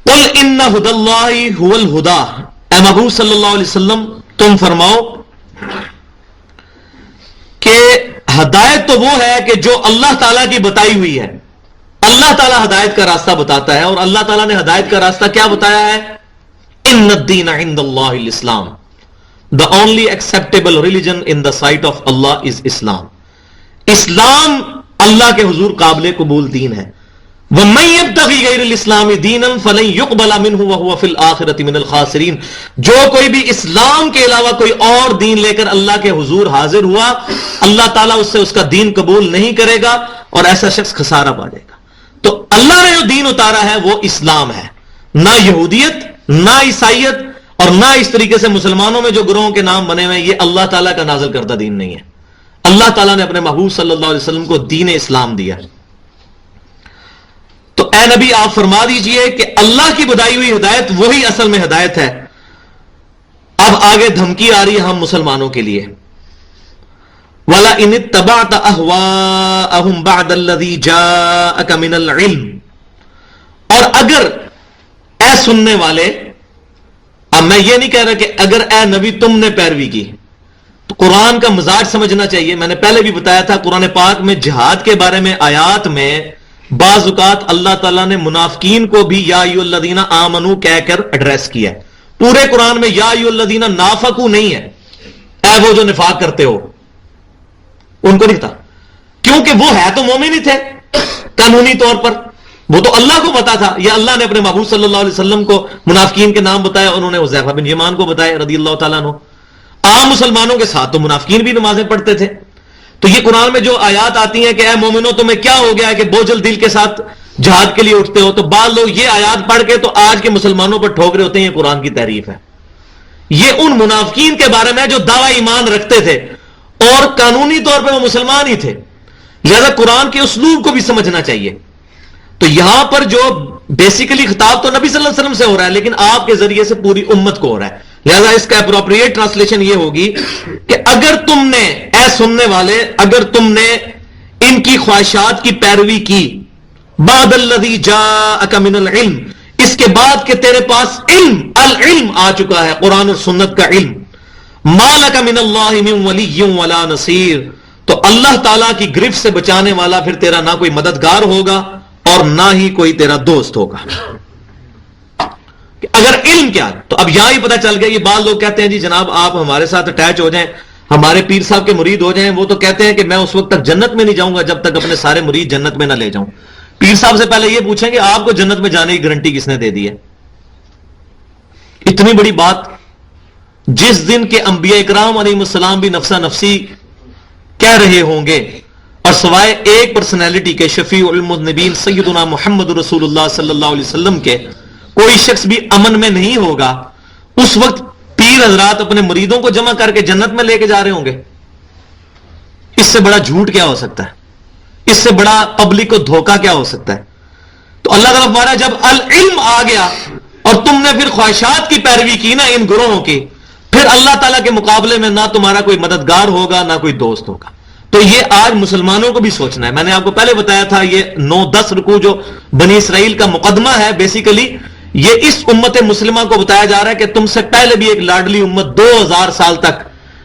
قُلْ إِنَّ هُدَى اللَّهِ هُوَ الْهُدَىٰ، اے محبوب صلی اللہ علیہ وسلم تم فرماؤ کہ ہدایت تو وہ ہے کہ جو اللہ تعالیٰ کی بتائی ہوئی ہے۔ اللہ تعالیٰ ہدایت کا راستہ بتاتا ہے، اور اللہ تعالیٰ نے ہدایت کا راستہ کیا بتایا ہے؟ إِنَّ الدِّينَ عِنْدَ اللَّهِ الْإِسْلَامُ، the only acceptable religion in the sight of Allah is Islam۔ اسلام اللہ کے حضور قابل قبول دین ہے۔ وَمَن يَبْتَغِي غَيْرَ الْإِسْلَامِ دِينًا فَلَن يُقْبَلَ مِنْهُ وَهُوَ فِي الْآخِرَةِ مِنَ الْخَاسِرِينَ، جو کوئی بھی اسلام کے علاوہ کوئی اور دین لے کر اللہ کے حضور حاضر ہوا، اللہ تعالیٰ اس سے اس کا دین قبول نہیں کرے گا اور ایسا شخص خسارہ پا جائے گا۔ تو اللہ نے جو دین اتارا ہے وہ اسلام ہے، نہ یہودیت، نہ عیسائیت، اور نہ اس طریقے سے مسلمانوں میں جو گروہوں کے نام بنے ہوئے ہیں، یہ اللہ تعالیٰ کا نازل کردہ دین نہیں ہے۔ اللہ تعالیٰ نے اپنے محبوب صلی اللہ علیہ وسلم کو دین اسلام دیا۔ تو اے نبی آپ فرما دیجئے کہ اللہ کی بتائی ہوئی ہدایت وہی اصل میں ہدایت ہے۔ اب آگے دھمکی آ رہی ہے ہم مسلمانوں کے لیے، وَلَئِنِ اتَّبَعْتَ أَهْوَاءَهُمْ بَعْدَ الَّذِي جَاءَكَ مِنَ الْعِلْمِ، اور اگر اے سننے والے، اب میں یہ نہیں کہہ رہا کہ اگر اے نبی تم نے پیروی کی، تو قرآن کا مزاج سمجھنا چاہیے. میں نے پہلے بھی بتایا تھا قرآن پاک میں جہاد کے بارے میں آیات میں بعض اوقات اللہ تعالیٰ نے منافقین کو بھی یا ایھا الذین آمنو کہہ کر ایڈریس کیا ہے. پورے قرآن میں یا ایھا الذین نافقوا نہیں ہے، اے وہ جو نفاق کرتے ہو ان کو نہیں تھا، کیونکہ وہ ہے تو مومن ہی تھے قانونی طور پر. وہ تو اللہ کو پتا تھا، یا اللہ نے اپنے محبوب صلی اللہ علیہ وسلم کو منافقین کے نام بتایا، انہوں نے حذیفہ بن یمان کو بتایا رضی اللہ تعالیٰ عنہ. عام مسلمانوں کے ساتھ تو منافقین بھی نمازیں پڑھتے تھے. تو یہ قرآن میں جو آیات آتی ہیں کہ اے مومنو تمہیں کیا ہو گیا ہے کہ بوجھل دل کے ساتھ جہاد کے لیے اٹھتے ہو، تو بعض لوگ یہ آیات پڑھ کے تو آج کے مسلمانوں پر ٹھوک رہے ہوتے ہیں یہ قرآن کی تعریف ہے. یہ ان منافقین کے بارے میں جو دعوی ایمان رکھتے تھے اور قانونی طور پہ وہ مسلمان ہی تھے. لہذا قرآن کے اسلوب کو بھی سمجھنا چاہیے. تو یہاں پر جو بیسیکلی خطاب تو نبی صلی اللہ علیہ وسلم سے ہو رہا ہے، لیکن آپ کے ذریعے سے پوری امت کو ہو رہا ہے. لہذا اس کا اپروپریٹ ٹرانسلیشن یہ ہوگی کہ اگر تم نے، اے سننے والے، اگر تم نے ان کی خواہشات کی پیروی کی، بعد الذی جاءک من العلم، اس کے بعد کہ تیرے پاس علم، العلم آ چکا ہے، قرآن اور سنت کا علم، ما لک من اللہ من ولی ولا نصیر، تو اللہ تعالیٰ کی گرفت سے بچانے والا پھر تیرا نہ کوئی مددگار ہوگا اور نہ ہی کوئی تیرا دوست ہوگا. اگر علم کیا، تو اب یہاں ہی پتہ چل گیا. یہ بعض لوگ کہتے ہیں جی جناب آپ ہمارے ساتھ اٹیچ ہو جائیں، ہمارے پیر صاحب کے مرید ہو جائیں. وہ تو کہتے ہیں کہ میں اس وقت تک جنت میں نہیں جاؤں گا جب تک اپنے سارے مرید جنت میں نہ لے جاؤں. پیر صاحب سے پہلے یہ پوچھیں کہ آپ کو جنت میں جانے کی گارنٹی کس نے دے دی ہے؟ اتنی بڑی بات، جس دن کے انبیاء اکرام علیہ السلام بھی نفسا نفسی کہہ رہے ہوں گے، اور سوائے ایک پرسنالٹی کے، شفیع المذنبین سیدنا محمد رسول اللہ صلی اللہ علیہ وسلم کے، کوئی شخص بھی امن میں نہیں ہوگا. اس وقت پیر حضرات اپنے مریدوں کو جمع کر کے جنت میں لے کے جا رہے ہوں گے. اس سے بڑا جھوٹ کیا ہو سکتا ہے؟ اس سے بڑا پبلک کو دھوکہ کیا ہو سکتا ہے؟ تو اللہ تعالیٰ فرمایا جب العلم آ گیا اور تم نے پھر خواہشات کی پیروی کی نا ان گروہوں کی، پھر اللہ تعالیٰ کے مقابلے میں نہ تمہارا کوئی مددگار ہوگا نہ کوئی دوست ہوگا. تو یہ آج مسلمانوں کو بھی سوچنا ہے. میں نے آپ کو پہلے بتایا تھا یہ 9-10 رکوع جو بنی اسرائیل کا مقدمہ ہے، بیسیکلی یہ اس امت مسلمہ کو بتایا جا رہا ہے کہ تم سے پہلے بھی ایک لاڈلی امت 2000 سال تک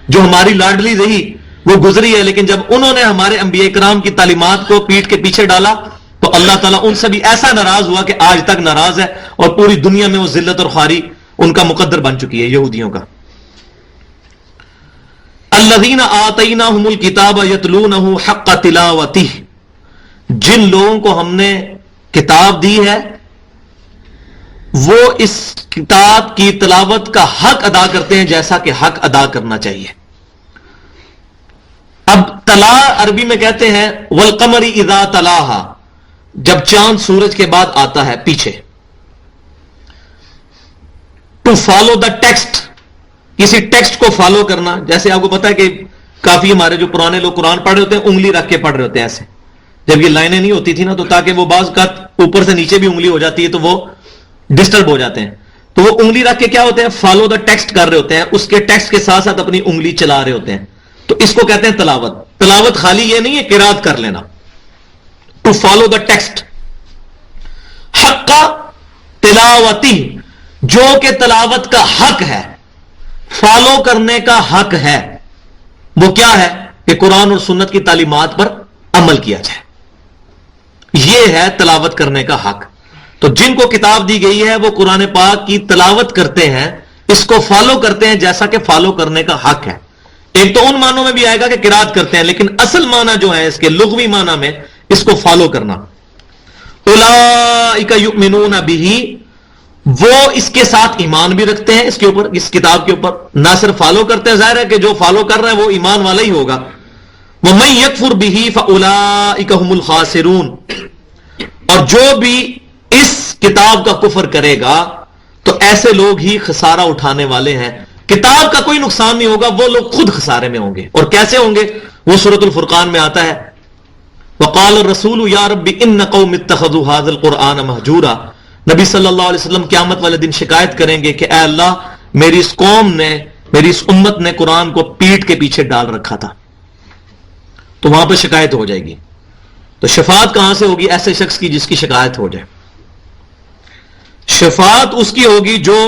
جو ہماری لاڈلی رہی وہ گزری ہے، لیکن جب انہوں نے ہمارے انبیاء کرام کی تعلیمات کو پیٹ کے پیچھے ڈالا تو اللہ تعالیٰ ان سے بھی ایسا ناراض ہوا کہ آج تک ناراض ہے، اور پوری دنیا میں وہ ذلت اور خواری ان کا مقدر بن چکی ہے یہودیوں کا. الذین آتیناہم الکتاب یتلونہ حق تلاوتہ، جن لوگوں کو ہم نے کتاب دی ہے وہ اس کتاب کی تلاوت کا حق ادا کرتے ہیں جیسا کہ حق ادا کرنا چاہیے. اب تلا عربی میں کہتے ہیں والقمر اذا تلاہا، جب چاند سورج کے بعد آتا ہے پیچھے. ٹو فالو دا ٹیکسٹ، کسی ٹیکسٹ کو فالو کرنا. جیسے آپ کو پتا ہے کہ کافی ہمارے جو پرانے لوگ قرآن پڑھ رہے ہوتے ہیں انگلی رکھ کے پڑھ رہے ہوتے ہیں ایسے، جب یہ لائنیں نہیں ہوتی تھی نا تو تاکہ وہ بعض کا اوپر سے نیچے بھی انگلی ہو جاتی ہے تو وہ ڈسٹرب ہو جاتے ہیں، تو وہ انگلی رکھ کے کیا ہوتے ہیں فالو دا ٹیکسٹ کر رہے ہوتے ہیں، اس کے ٹیکسٹ کے ساتھ ساتھ اپنی انگلی چلا رہے ہوتے ہیں. تو اس کو کہتے ہیں تلاوت. تلاوت خالی یہ نہیں ہے قرات کر لینا، ٹو فالو دا ٹیکسٹ. حق تلاوتی، جو کہ تلاوت کا حق ہے، فالو کرنے کا حق ہے، وہ کیا ہے کہ قرآن اور سنت کی تعلیمات پر عمل کیا جائے. یہ ہے تلاوت کرنے کا حق. تو جن کو کتاب دی گئی ہے وہ قرآن پاک کی تلاوت کرتے ہیں، اس کو فالو کرتے ہیں جیسا کہ فالو کرنے کا حق ہے. ایک تو ان معنوں میں بھی آئے گا کہ قرات کرتے ہیں، لیکن اصل معنی جو ہے اس کے لغوی معنی میں اس کو فالو کرنا. اولئک یؤمنون بہ، وہ اس کے ساتھ ایمان بھی رکھتے ہیں، اس کے اوپر، اس کتاب کے اوپر. نہ صرف فالو کرتے ہیں، ظاہر ہے کہ جو فالو کر رہا ہے وہ ایمان والا ہی ہوگا. وَمَن يَكْفُرْ بِهِ فَأُولَئِكَ هُمُ الْخَاسِرُونَ، اور جو بھی اس کتاب کا کفر کرے گا تو ایسے لوگ ہی خسارہ اٹھانے والے ہیں. کتاب کا کوئی نقصان نہیں ہوگا، وہ لوگ خود خسارے میں ہوں گے. اور کیسے ہوں گے؟ وہ سورۃ الفرقان میں آتا ہے وقال الرسول یا رب ان قوم اتخذوا هذا القرآن مہجورا. نبی صلی اللہ علیہ وسلم قیامت والے دن شکایت کریں گے کہ اے اللہ میری اس قوم نے، میری اس امت نے قرآن کو پیٹ کے پیچھے ڈال رکھا تھا. تو وہاں پہ شکایت ہو جائے گی. تو شفاعت کہاں سے ہوگی ایسے شخص کی جس کی شکایت ہو جائے. شفاعت اس کی ہوگی جو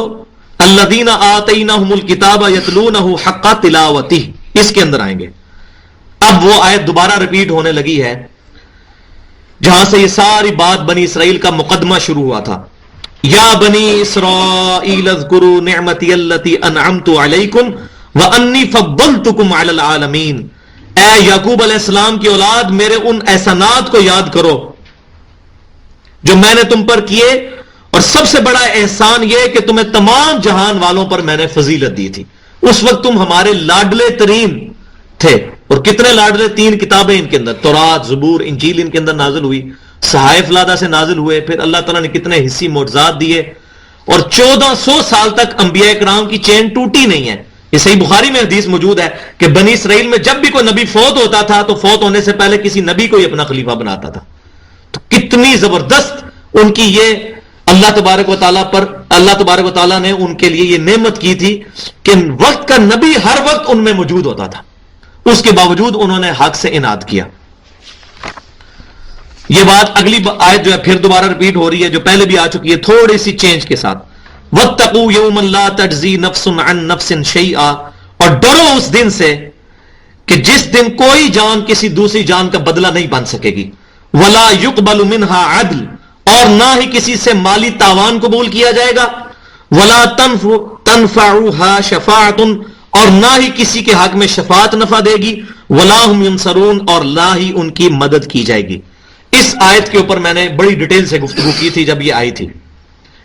الذین آتیناہم الکتاب یتلونہ حق تلاوتہ، اس کے اندر آئیں گے. اب وہ آیت دوبارہ ریپیٹ ہونے لگی ہے جہاں سے یہ ساری بات بنی اسرائیل کا مقدمہ شروع ہوا تھا. یا بنی اسرائیل اذکروا نعمتی التی انعمت علیکم وانی فضلتکم علی العالمین. اے یعقوب علیہ السلام کی اولاد، میرے ان احسانات کو یاد کرو جو میں نے تم پر کیے، اور سب سے بڑا احسان یہ کہ تمہیں تمام جہان والوں پر میں نے فضیلت دی تھی. اس وقت تم ہمارے لاڈلے ترین تھے. اور کتنے لاڈلے؟ 3 کتابیں ان کے اندر، تورات، زبور، انجیل ان کے اندر نازل ہوئی، صحائف لادہ سے نازل ہوئے، پھر اللہ تعالیٰ نے کتنے حصی معجزات دیے، اور 1400 سال تک انبیاء کرام کی چین ٹوٹی نہیں ہے. یہ صحیح بخاری میں حدیث موجود ہے کہ بنی اسرائیل میں جب بھی کوئی نبی فوت ہوتا تھا تو فوت ہونے سے پہلے کسی نبی کو ہی اپنا خلیفہ بناتا تھا. تو کتنی زبردست ان کی یہ اللہ تبارک و تعالیٰ نے ان کے لیے یہ نعمت کی تھی کہ وقت کا نبی ہر وقت ان میں موجود ہوتا تھا. اس کے باوجود انہوں نے حق سے اناد کیا. یہ بات اگلی آیت جو ہے پھر دوبارہ ریپیٹ ہو رہی ہے، جو پہلے بھی آ چکی ہے تھوڑی سی چینج کے ساتھ. وَاتَّقُوا يَوْمًا لَا تَجْزِي نَفْسٌ عَن نَفْسٍ شَيْئًا، اور ڈرو اس دن سے کہ جس دن کوئی جان کسی دوسری جان کا بدلہ نہیں بن سکے گی. وَلَا يُقْبَلُ مِنْهَا عَدْلٌ، اور نہ ہی کسی سے مالی تاوان قبول کیا جائے گا. وَلَا تَنْفَعُهَا شَفَاعَةٌ، اور نہ ہی کسی کے حق میں شفاعت نفع دے گی. وَلَا هُمْ يُنصَرُونَ، اور نہ ہی ان کی مدد کی جائے گی. اس آیت کے اوپر میں نے بڑی ڈیٹیل سے گفتگو کی تھی جب یہ آئی تھی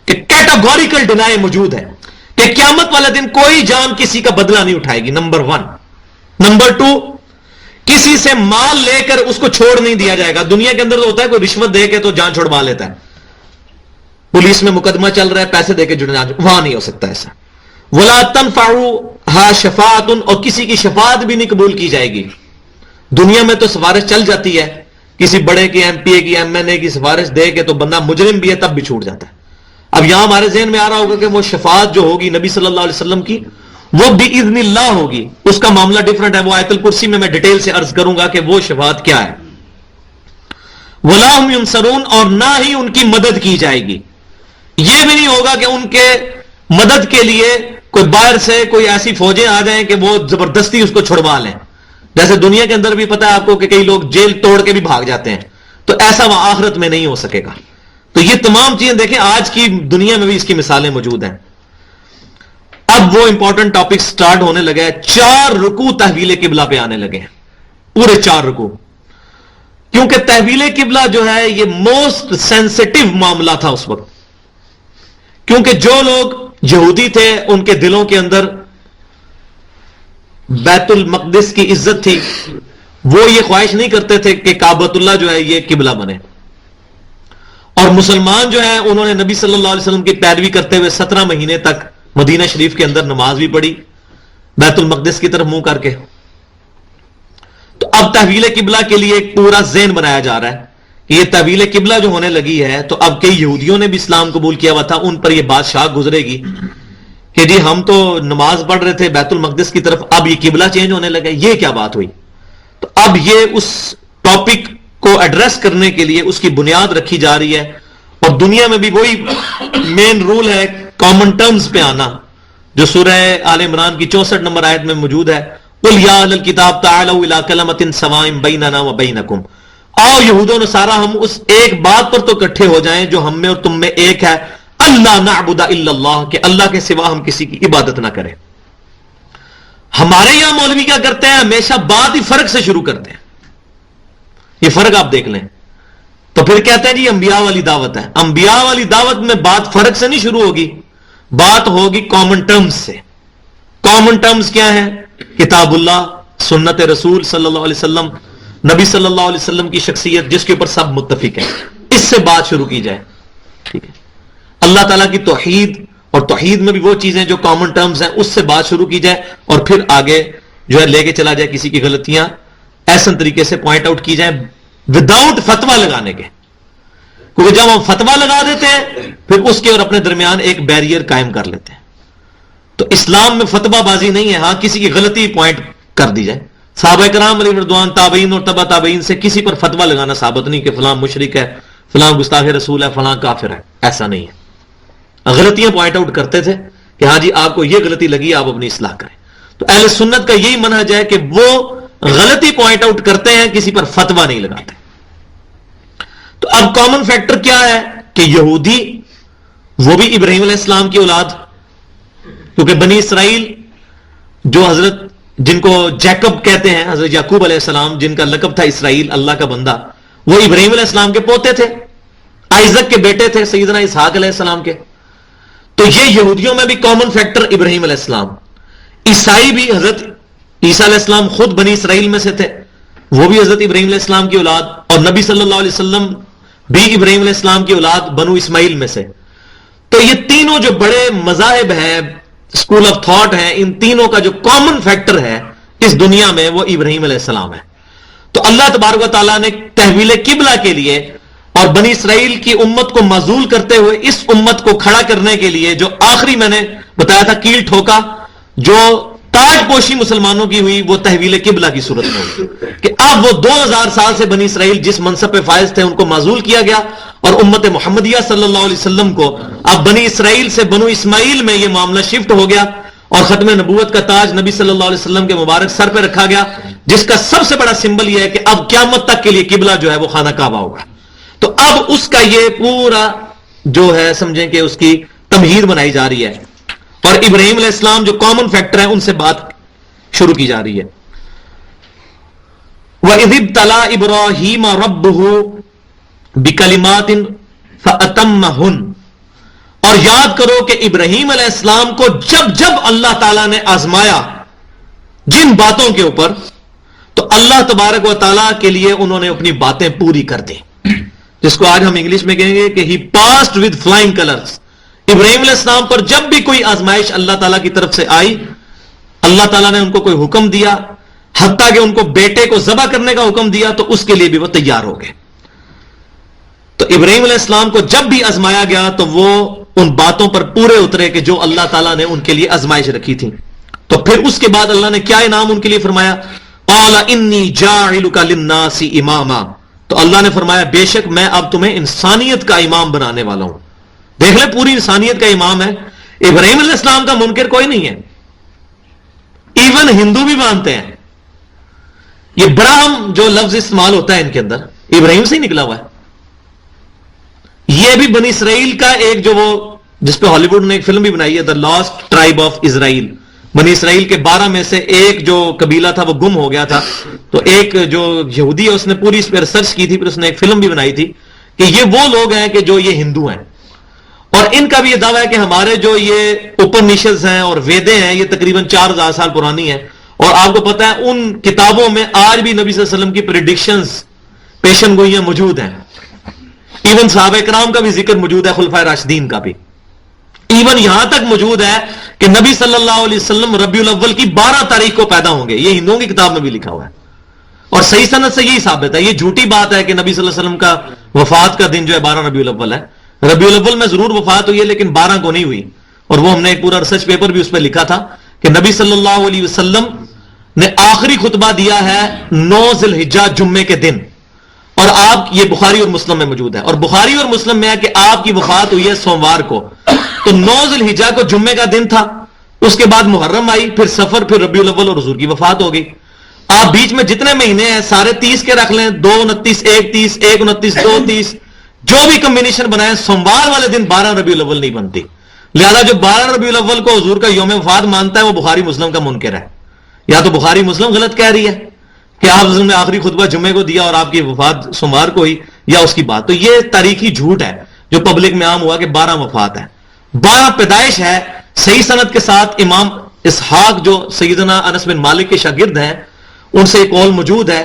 کہ کیٹاگوریکل ڈینائی موجود ہے کہ قیامت والے دن کوئی جان کسی کا بدلہ نہیں اٹھائے گی، نمبر 1. نمبر 2، کسی سے مال لے کر اس کو چھوڑ نہیں دیا جائے گا. دنیا کے اندر تو ہوتا ہے کوئی رشوت دے کے تو جان چھوڑوا لیتا ہے، پولیس میں مقدمہ چل رہا ہے پیسے دے کے جان، وہاں نہیں ہو سکتا ایسا. وَلَا تَنْفَعُهَا شَفَاعَةٌ، اور کسی کی شفاعت بھی نہیں قبول کی جائے گی. دنیا میں تو سفارش چل جاتی ہے، کسی بڑے کی، ایم پی اے کی، ایم این اے کی سفارش دے کے تو بندہ مجرم بھی ہے تب بھی چھوٹ جاتا ہے. اب یہاں ہمارے ذہن میں آ رہا ہوگا کہ وہ شفاعت جو ہوگی نبی صلی اللہ علیہ وسلم کی وہ بِإِذْنِ اللہ ہوگی، اس کا معاملہ ڈیفرنٹ ہے. وہ آیت الکرسی میں ڈیٹیل سے عرض کروں گا کہ وہ شفاعت کیا ہے. وَلَا هُمْ يُنصَرُونَ، اور نہ ہی ان کی مدد کی جائے گی. یہ بھی نہیں ہوگا کہ ان کے مدد کے لیے کوئی باہر سے کوئی ایسی فوجیں آ جائیں کہ وہ زبردستی اس کو چھڑوا لیں. جیسے دنیا کے اندر بھی پتہ ہے آپ کو کہ کئی لوگ جیل توڑ کے بھی بھاگ جاتے ہیں، تو ایسا وہاں آخرت میں نہیں ہو سکے گا. تو یہ تمام چیزیں دیکھیں آج کی دنیا میں بھی اس کی مثالیں موجود ہیں. اب وہ امپورٹنٹ ٹاپک سٹارٹ ہونے لگے ہیں. 4 رکوع تحویل قبلہ پہ آنے لگے ہیں، پورے 4 رکوع، کیونکہ تحویل قبلہ جو ہے یہ موسٹ سینسٹیو معاملہ تھا اس وقت. کیونکہ جو لوگ یہودی تھے ان کے دلوں کے اندر بیت المقدس کی عزت تھی، وہ یہ خواہش نہیں کرتے تھے کہ کعبۃ اللہ جو ہے یہ قبلہ بنے. اور مسلمان جو ہیں انہوں نے نبی صلی اللہ علیہ وسلم کی پیروی کرتے ہوئے 17 مہینے تک مدینہ شریف کے اندر نماز بھی پڑھی بیت المقدس کی طرف منہ کر کے. تو اب تحویل قبلہ کے لیے ایک پورا ذہن بنایا جا رہا ہے کہ یہ تحویل قبلہ جو ہونے لگی ہے، تو اب کئی یہودیوں نے بھی اسلام قبول کیا ہوا تھا، ان پر یہ بات شاہ گزرے گی کہ جی ہم تو نماز پڑھ رہے تھے بیت المقدس کی طرف، اب یہ قبلہ چینج ہونے لگا، یہ کیا بات ہوئی. تو اب یہ اس ٹاپک کو ایڈریس کرنے کے لیے اس کی بنیاد رکھی جا رہی ہے. اور دنیا میں بھی وہی مین رول ہے کامن ٹرمز پہ آنا، جو سورہ آل عمران کی 64 نمبر آیت میں موجود ہے. قُلْ يَا أَهْلَ الْكِتَابِ تَعَالَوْا إِلَىٰ كَلِمَةٍ سَوَاءٍ بَيْنَنَا وَبَيْنَكُمْ، آؤ یہود و نصارہ ہم اس ایک بات پر تو اکٹھے ہو جائیں جو ہم میں اور تم میں ایک ہے، اللہ نعبد الا اللہ، کہ اللہ کے سوا ہم کسی کی عبادت نہ کریں. ہمارے یہاں مولوی کیا کرتے ہیں، ہمیشہ بات ہی فرق سے شروع کرتے ہیں. یہ فرق آپ دیکھ لیں. تو پھر کہتے ہیں جی انبیاء والی دعوت ہے. انبیاء والی دعوت میں بات فرق سے نہیں شروع ہوگی، بات ہوگی کامن ٹرمز سے. کامن ٹرمز کیا ہے؟ کتاب اللہ، سنت رسول صلی اللہ علیہ وسلم، نبی صلی اللہ علیہ وسلم کی شخصیت جس کے اوپر سب متفق ہیں، اس سے بات شروع کی جائے. ٹھیک ہے، اللہ تعالیٰ کی توحید، اور توحید میں بھی وہ چیزیں جو کامن ٹرمز ہیں اس سے بات شروع کی جائے، اور پھر آگے جو ہے لے کے چلا جائے کسی کی غلطیاں ایسا طریقے سے پوائنٹ آؤٹ کی جائیں وداؤٹ فتوا لگانے کے. کیونکہ جب ہم فتوا لگا دیتے ہیں پھر اس کے اور اپنے درمیان ایک بیریئر قائم کر لیتے ہیں. تو اسلام میں فتوا بازی نہیں ہے. ہاں کسی کی غلطی پوائنٹ کر دی جائے. صحابہ کرام علیہ رضوان، تابعین اور تبع تابعین سے کسی پر فتوا لگانا ثابت نہیں کہ فلاں مشرک ہے، فلاں گستاخ رسول ہے، فلاں کافر ہے، ایسا نہیں ہے. غلطیاں پوائنٹ آؤٹ کرتے تھے کہ ہاں جی آپ کو یہ غلطی لگی آپ اپنی اصلاح کریں. تو اہل سنت کا یہی منہج ہے کہ وہ غلطی پوائنٹ آؤٹ کرتے ہیں, کسی پر فتویٰ نہیں لگاتے. تو اب کامن فیکٹر کیا ہے کہ یہودی وہ بھی ابراہیم علیہ السلام کی اولاد, کیونکہ بنی اسرائیل جو حضرت جن کو جیکب کہتے ہیں, حضرت یعقوب علیہ السلام جن کا لقب تھا اسرائیل, اللہ کا بندہ, وہ ابراہیم علیہ السلام کے پوتے تھے, آئزک کے بیٹے تھے سیدنا اسحاق علیہ السلام کے. تو یہ یہودیوں میں بھی کامن فیکٹر ابراہیم علیہ السلام. عیسائی بھی حضرت عیسیٰ علیہ السلام خود بنی اسرائیل میں سے تھے, وہ بھی حضرت ابراہیم علیہ السلام کی اولاد, اور نبی صلی اللہ علیہ وسلم بھی ابراہیم علیہ السلام کی اولاد بنو اسماعیل میں سے. تو یہ تینوں جو بڑے مذاہب ہیں, اسکول آف تھاٹ ہیں, ان تینوں کا جو کامن فیکٹر ہے اس دنیا میں وہ ابراہیم علیہ السلام ہے. تو اللہ تبارک و تعالیٰ نے تحویل قبلہ کے لیے اور بنی اسرائیل کی امت کو معزول کرتے ہوئے اس امت کو کھڑا کرنے کے لیے جو آخری میں نے بتایا تھا کیل ٹھوکا, جو تاج پوشی مسلمانوں کی ہوئی, وہ تحویل قبلہ کی صورت میں ہوئی کہ اب وہ 2000 سال سے بنی اسرائیل جس منصب پہ فائز تھے ان کو معزول کیا گیا, اور امت محمدیہ صلی اللہ علیہ وسلم کو اب بنی اسرائیل سے بنو اسماعیل میں یہ معاملہ شفٹ ہو گیا, اور ختم نبوت کا تاج نبی صلی اللہ علیہ وسلم کے مبارک سر پہ رکھا گیا, جس کا سب سے بڑا سمبل یہ ہے کہ اب قیامت تک کے لیے قبلہ جو ہے وہ خانہ کعبہ ہوگا. تو اب اس کا یہ پورا جو ہے سمجھیں کہ اس کی تمہید بنائی جا رہی ہے, اور ابراہیم علیہ السلام جو کامن فیکٹر ہے ان سے بات شروع کی جا رہی ہے. وَإِذِ ابْتَلَىٰ إِبْرَاهِيمَ رَبُّهُ بِكَلِمَاتٍ فَأَتَمَّهُنَّ, اور یاد کرو کہ ابراہیم علیہ السلام کو جب جب اللہ تعالیٰ نے آزمایا جن باتوں کے اوپر, تو اللہ تبارک و تعالیٰ کے لیے انہوں نے اپنی باتیں پوری کر دی, جس کو آج ہم انگلش میں کہیں گے کہ he passed with flying colours. Ibrahim علیہ السلام پر جب بھی کوئی آزمائش اللہ تعالیٰ کی طرف سے آئی, اللہ تعالیٰ نے ان کو کوئی حکم دیا, حتیٰ کہ ان کو بیٹے کو ذبح کرنے کا حکم دیا, تو اس کے لیے بھی وہ تیار ہو گئے. تو ابراہیم علیہ السلام کو جب بھی آزمایا گیا تو وہ ان باتوں پر پورے اترے کہ جو اللہ تعالیٰ نے ان کے لیے آزمائش رکھی تھی. تو پھر اس کے بعد اللہ نے کیا انعام ان کے لیے فرمایا, قال انی جاعلک للناس اماما, تو اللہ نے فرمایا بے شک میں اب تمہیں انسانیت کا امام بنانے والا ہوں. دیکھ لیں پوری انسانیت کا امام ہے. ابراہیم علیہ السلام کا منکر کوئی نہیں ہے, ایون ہندو بھی مانتے ہیں. یہ براہم جو لفظ استعمال ہوتا ہے ان کے اندر ابراہیم سے ہی نکلا ہوا ہے. یہ بھی بنی اسرائیل کا ایک جو وہ جس پہ ہالی ووڈ نے ایک فلم بھی بنائی ہے, the last tribe of Israel. بنی اسرائیل کے 12 میں سے ایک جو قبیلہ تھا وہ گم ہو گیا تھا, تو ایک جو یہودی ہے اس نے پوری اس پہ ریسرچ کی تھی, پھر اس نے ایک فلم بھی بنائی تھی کہ یہ وہ لوگ ہیں کہ جو یہ ہندو ہیں, اور ان کا بھی یہ دعویٰ ہے کہ ہمارے جو یہ اپنشدز ہیں اور ویدیں ہیں یہ تقریباً 4000 سال پرانی ہیں, اور آپ کو پتا ہے ان کتابوں میں آج بھی نبی صلی اللہ علیہ وسلم کی پریڈکشنز پیشن گوئیاں موجود ہیں. ایون صحابہ کرام کا بھی ذکر موجود ہے, خلفائے راشدین کا بھی. ایون یہاں تک موجود ہے کہ نبی صلی اللہ علیہ وسلم ربیع الاول کی 12 تاریخ کو پیدا ہوں گے, یہ ہندوؤں کی کتاب میں بھی لکھا ہوا ہے, اور صحیح سند سے یہی ثابت ہے. یہ جھوٹی بات ہے کہ نبی صلی اللہ علیہ وسلم کا وفات کا دن جو ہے 12 ربیع الاول ہے. ربیع الاول میں ضرور وفات ہوئی ہے لیکن 12 کو نہیں ہوئی, اور وہ ہم نے ایک پورا ریسرچ پیپر بھی اس پہ لکھا تھا کہ نبی صلی اللہ علیہ وسلم نے آخری خطبہ دیا ہے 9 ذی الحجہ جمعے کے دن, اور آپ یہ بخاری اور مسلم میں موجود ہے, اور بخاری اور مسلم میں ہے کہ آپ کی وفات ہوئی ہے سوموار کو, تو 9 ذی الحجہ کو جمعے کا دن تھا, اس کے بعد محرم آئی, پھر سفر, پھر ربیع الاول, اور حضور کی وفات ہو گئی. آپ بیچ میں جتنے مہینے ہیں سارے 30 کے رکھ لیں, 2 29 1 30 1 29 2 30, جو بھی کمبینیشن بنائے, سوموار والے دن 12 ربیع الاول نہیں بنتی. لہذا جو 12 ربیع الاول کو حضور کا یوم وفات مانتا ہے وہ بخاری مسلم کا منکر ہے. یا تو بخاری مسلم غلط کہہ رہی ہے کہ آپ نے آخری خطبہ جمعے کو دیا اور آپ کی وفات سوموار کو ہوئی, یا اس کی بات. تو یہ تاریخی جھوٹ ہے جو پبلک میں عام ہوا کہ 12 وفات ہے, 12 پیدائش ہے. صحیح سند کے ساتھ امام اسحاق جو سیدنا انس بن مالک کے شاگرد ہیں ان سے ایک قول موجود ہے,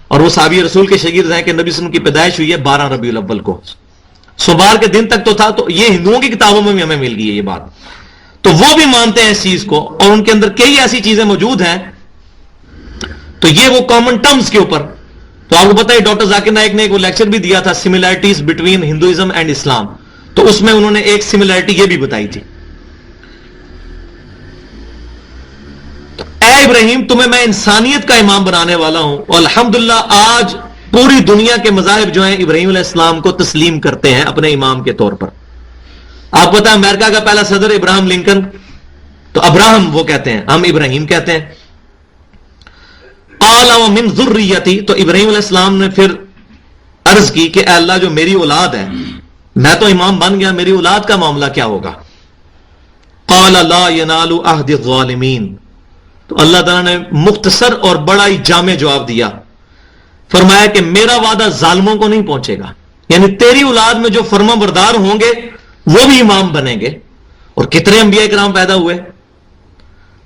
اور وہ صحابی رسول کے شاگرد ہیں کہ نبی صلی اللہ علیہ وسلم کی پیدائش ہوئی ہے 12 ربیع الاول کو. سوموار کے دن تک تو تھا, تو یہ ہندوؤں کی کتابوں میں بھی ہمیں مل گئی ہے یہ بات, تو وہ بھی مانتے ہیں اس چیز کو, اور ان کے اندر کئی ایسی چیزیں موجود ہیں. تو یہ وہ کامن ٹرمز کے اوپر, تو آپ کو پتا ہے ڈاکٹر ذاکر نائک نے ایک وہ لیکچر بھی دیا تھا سملیرٹیز بٹوین ہندوازم اینڈ اسلام, تو اس میں انہوں نے ایک سملیرٹی یہ بھی بتائی تھی. اے ابراہیم تمہیں میں انسانیت کا امام بنانے والا ہوں, اور الحمدللہ آج پوری دنیا کے مذاہب جو ہیں ابراہیم علیہ السلام کو تسلیم کرتے ہیں اپنے امام کے طور پر. آپ پتہ ہے امریکہ کا پہلا صدر ابراہم لنکن، تو ابراہم وہ کہتے ہیں، ہم ابراہیم کہتے ہیں. قال ومن ذریتی، تو ابراہیم علیہ السلام نے پھر عرض کی کہ اے اللہ جو میری اولاد ہے، میں تو امام بن گیا، میری اولاد کا معاملہ کیا ہوگا؟ قال لا ینال عہد الظالمین، تو اللہ تعالیٰ نے مختصر اور بڑا ہی جامع جواب دیا، فرمایا کہ میرا وعدہ ظالموں کو نہیں پہنچے گا، یعنی تیری اولاد میں جو فرما بردار ہوں گے وہ بھی امام بنیں گے. اور کتنے انبیاء کرام پیدا ہوئے،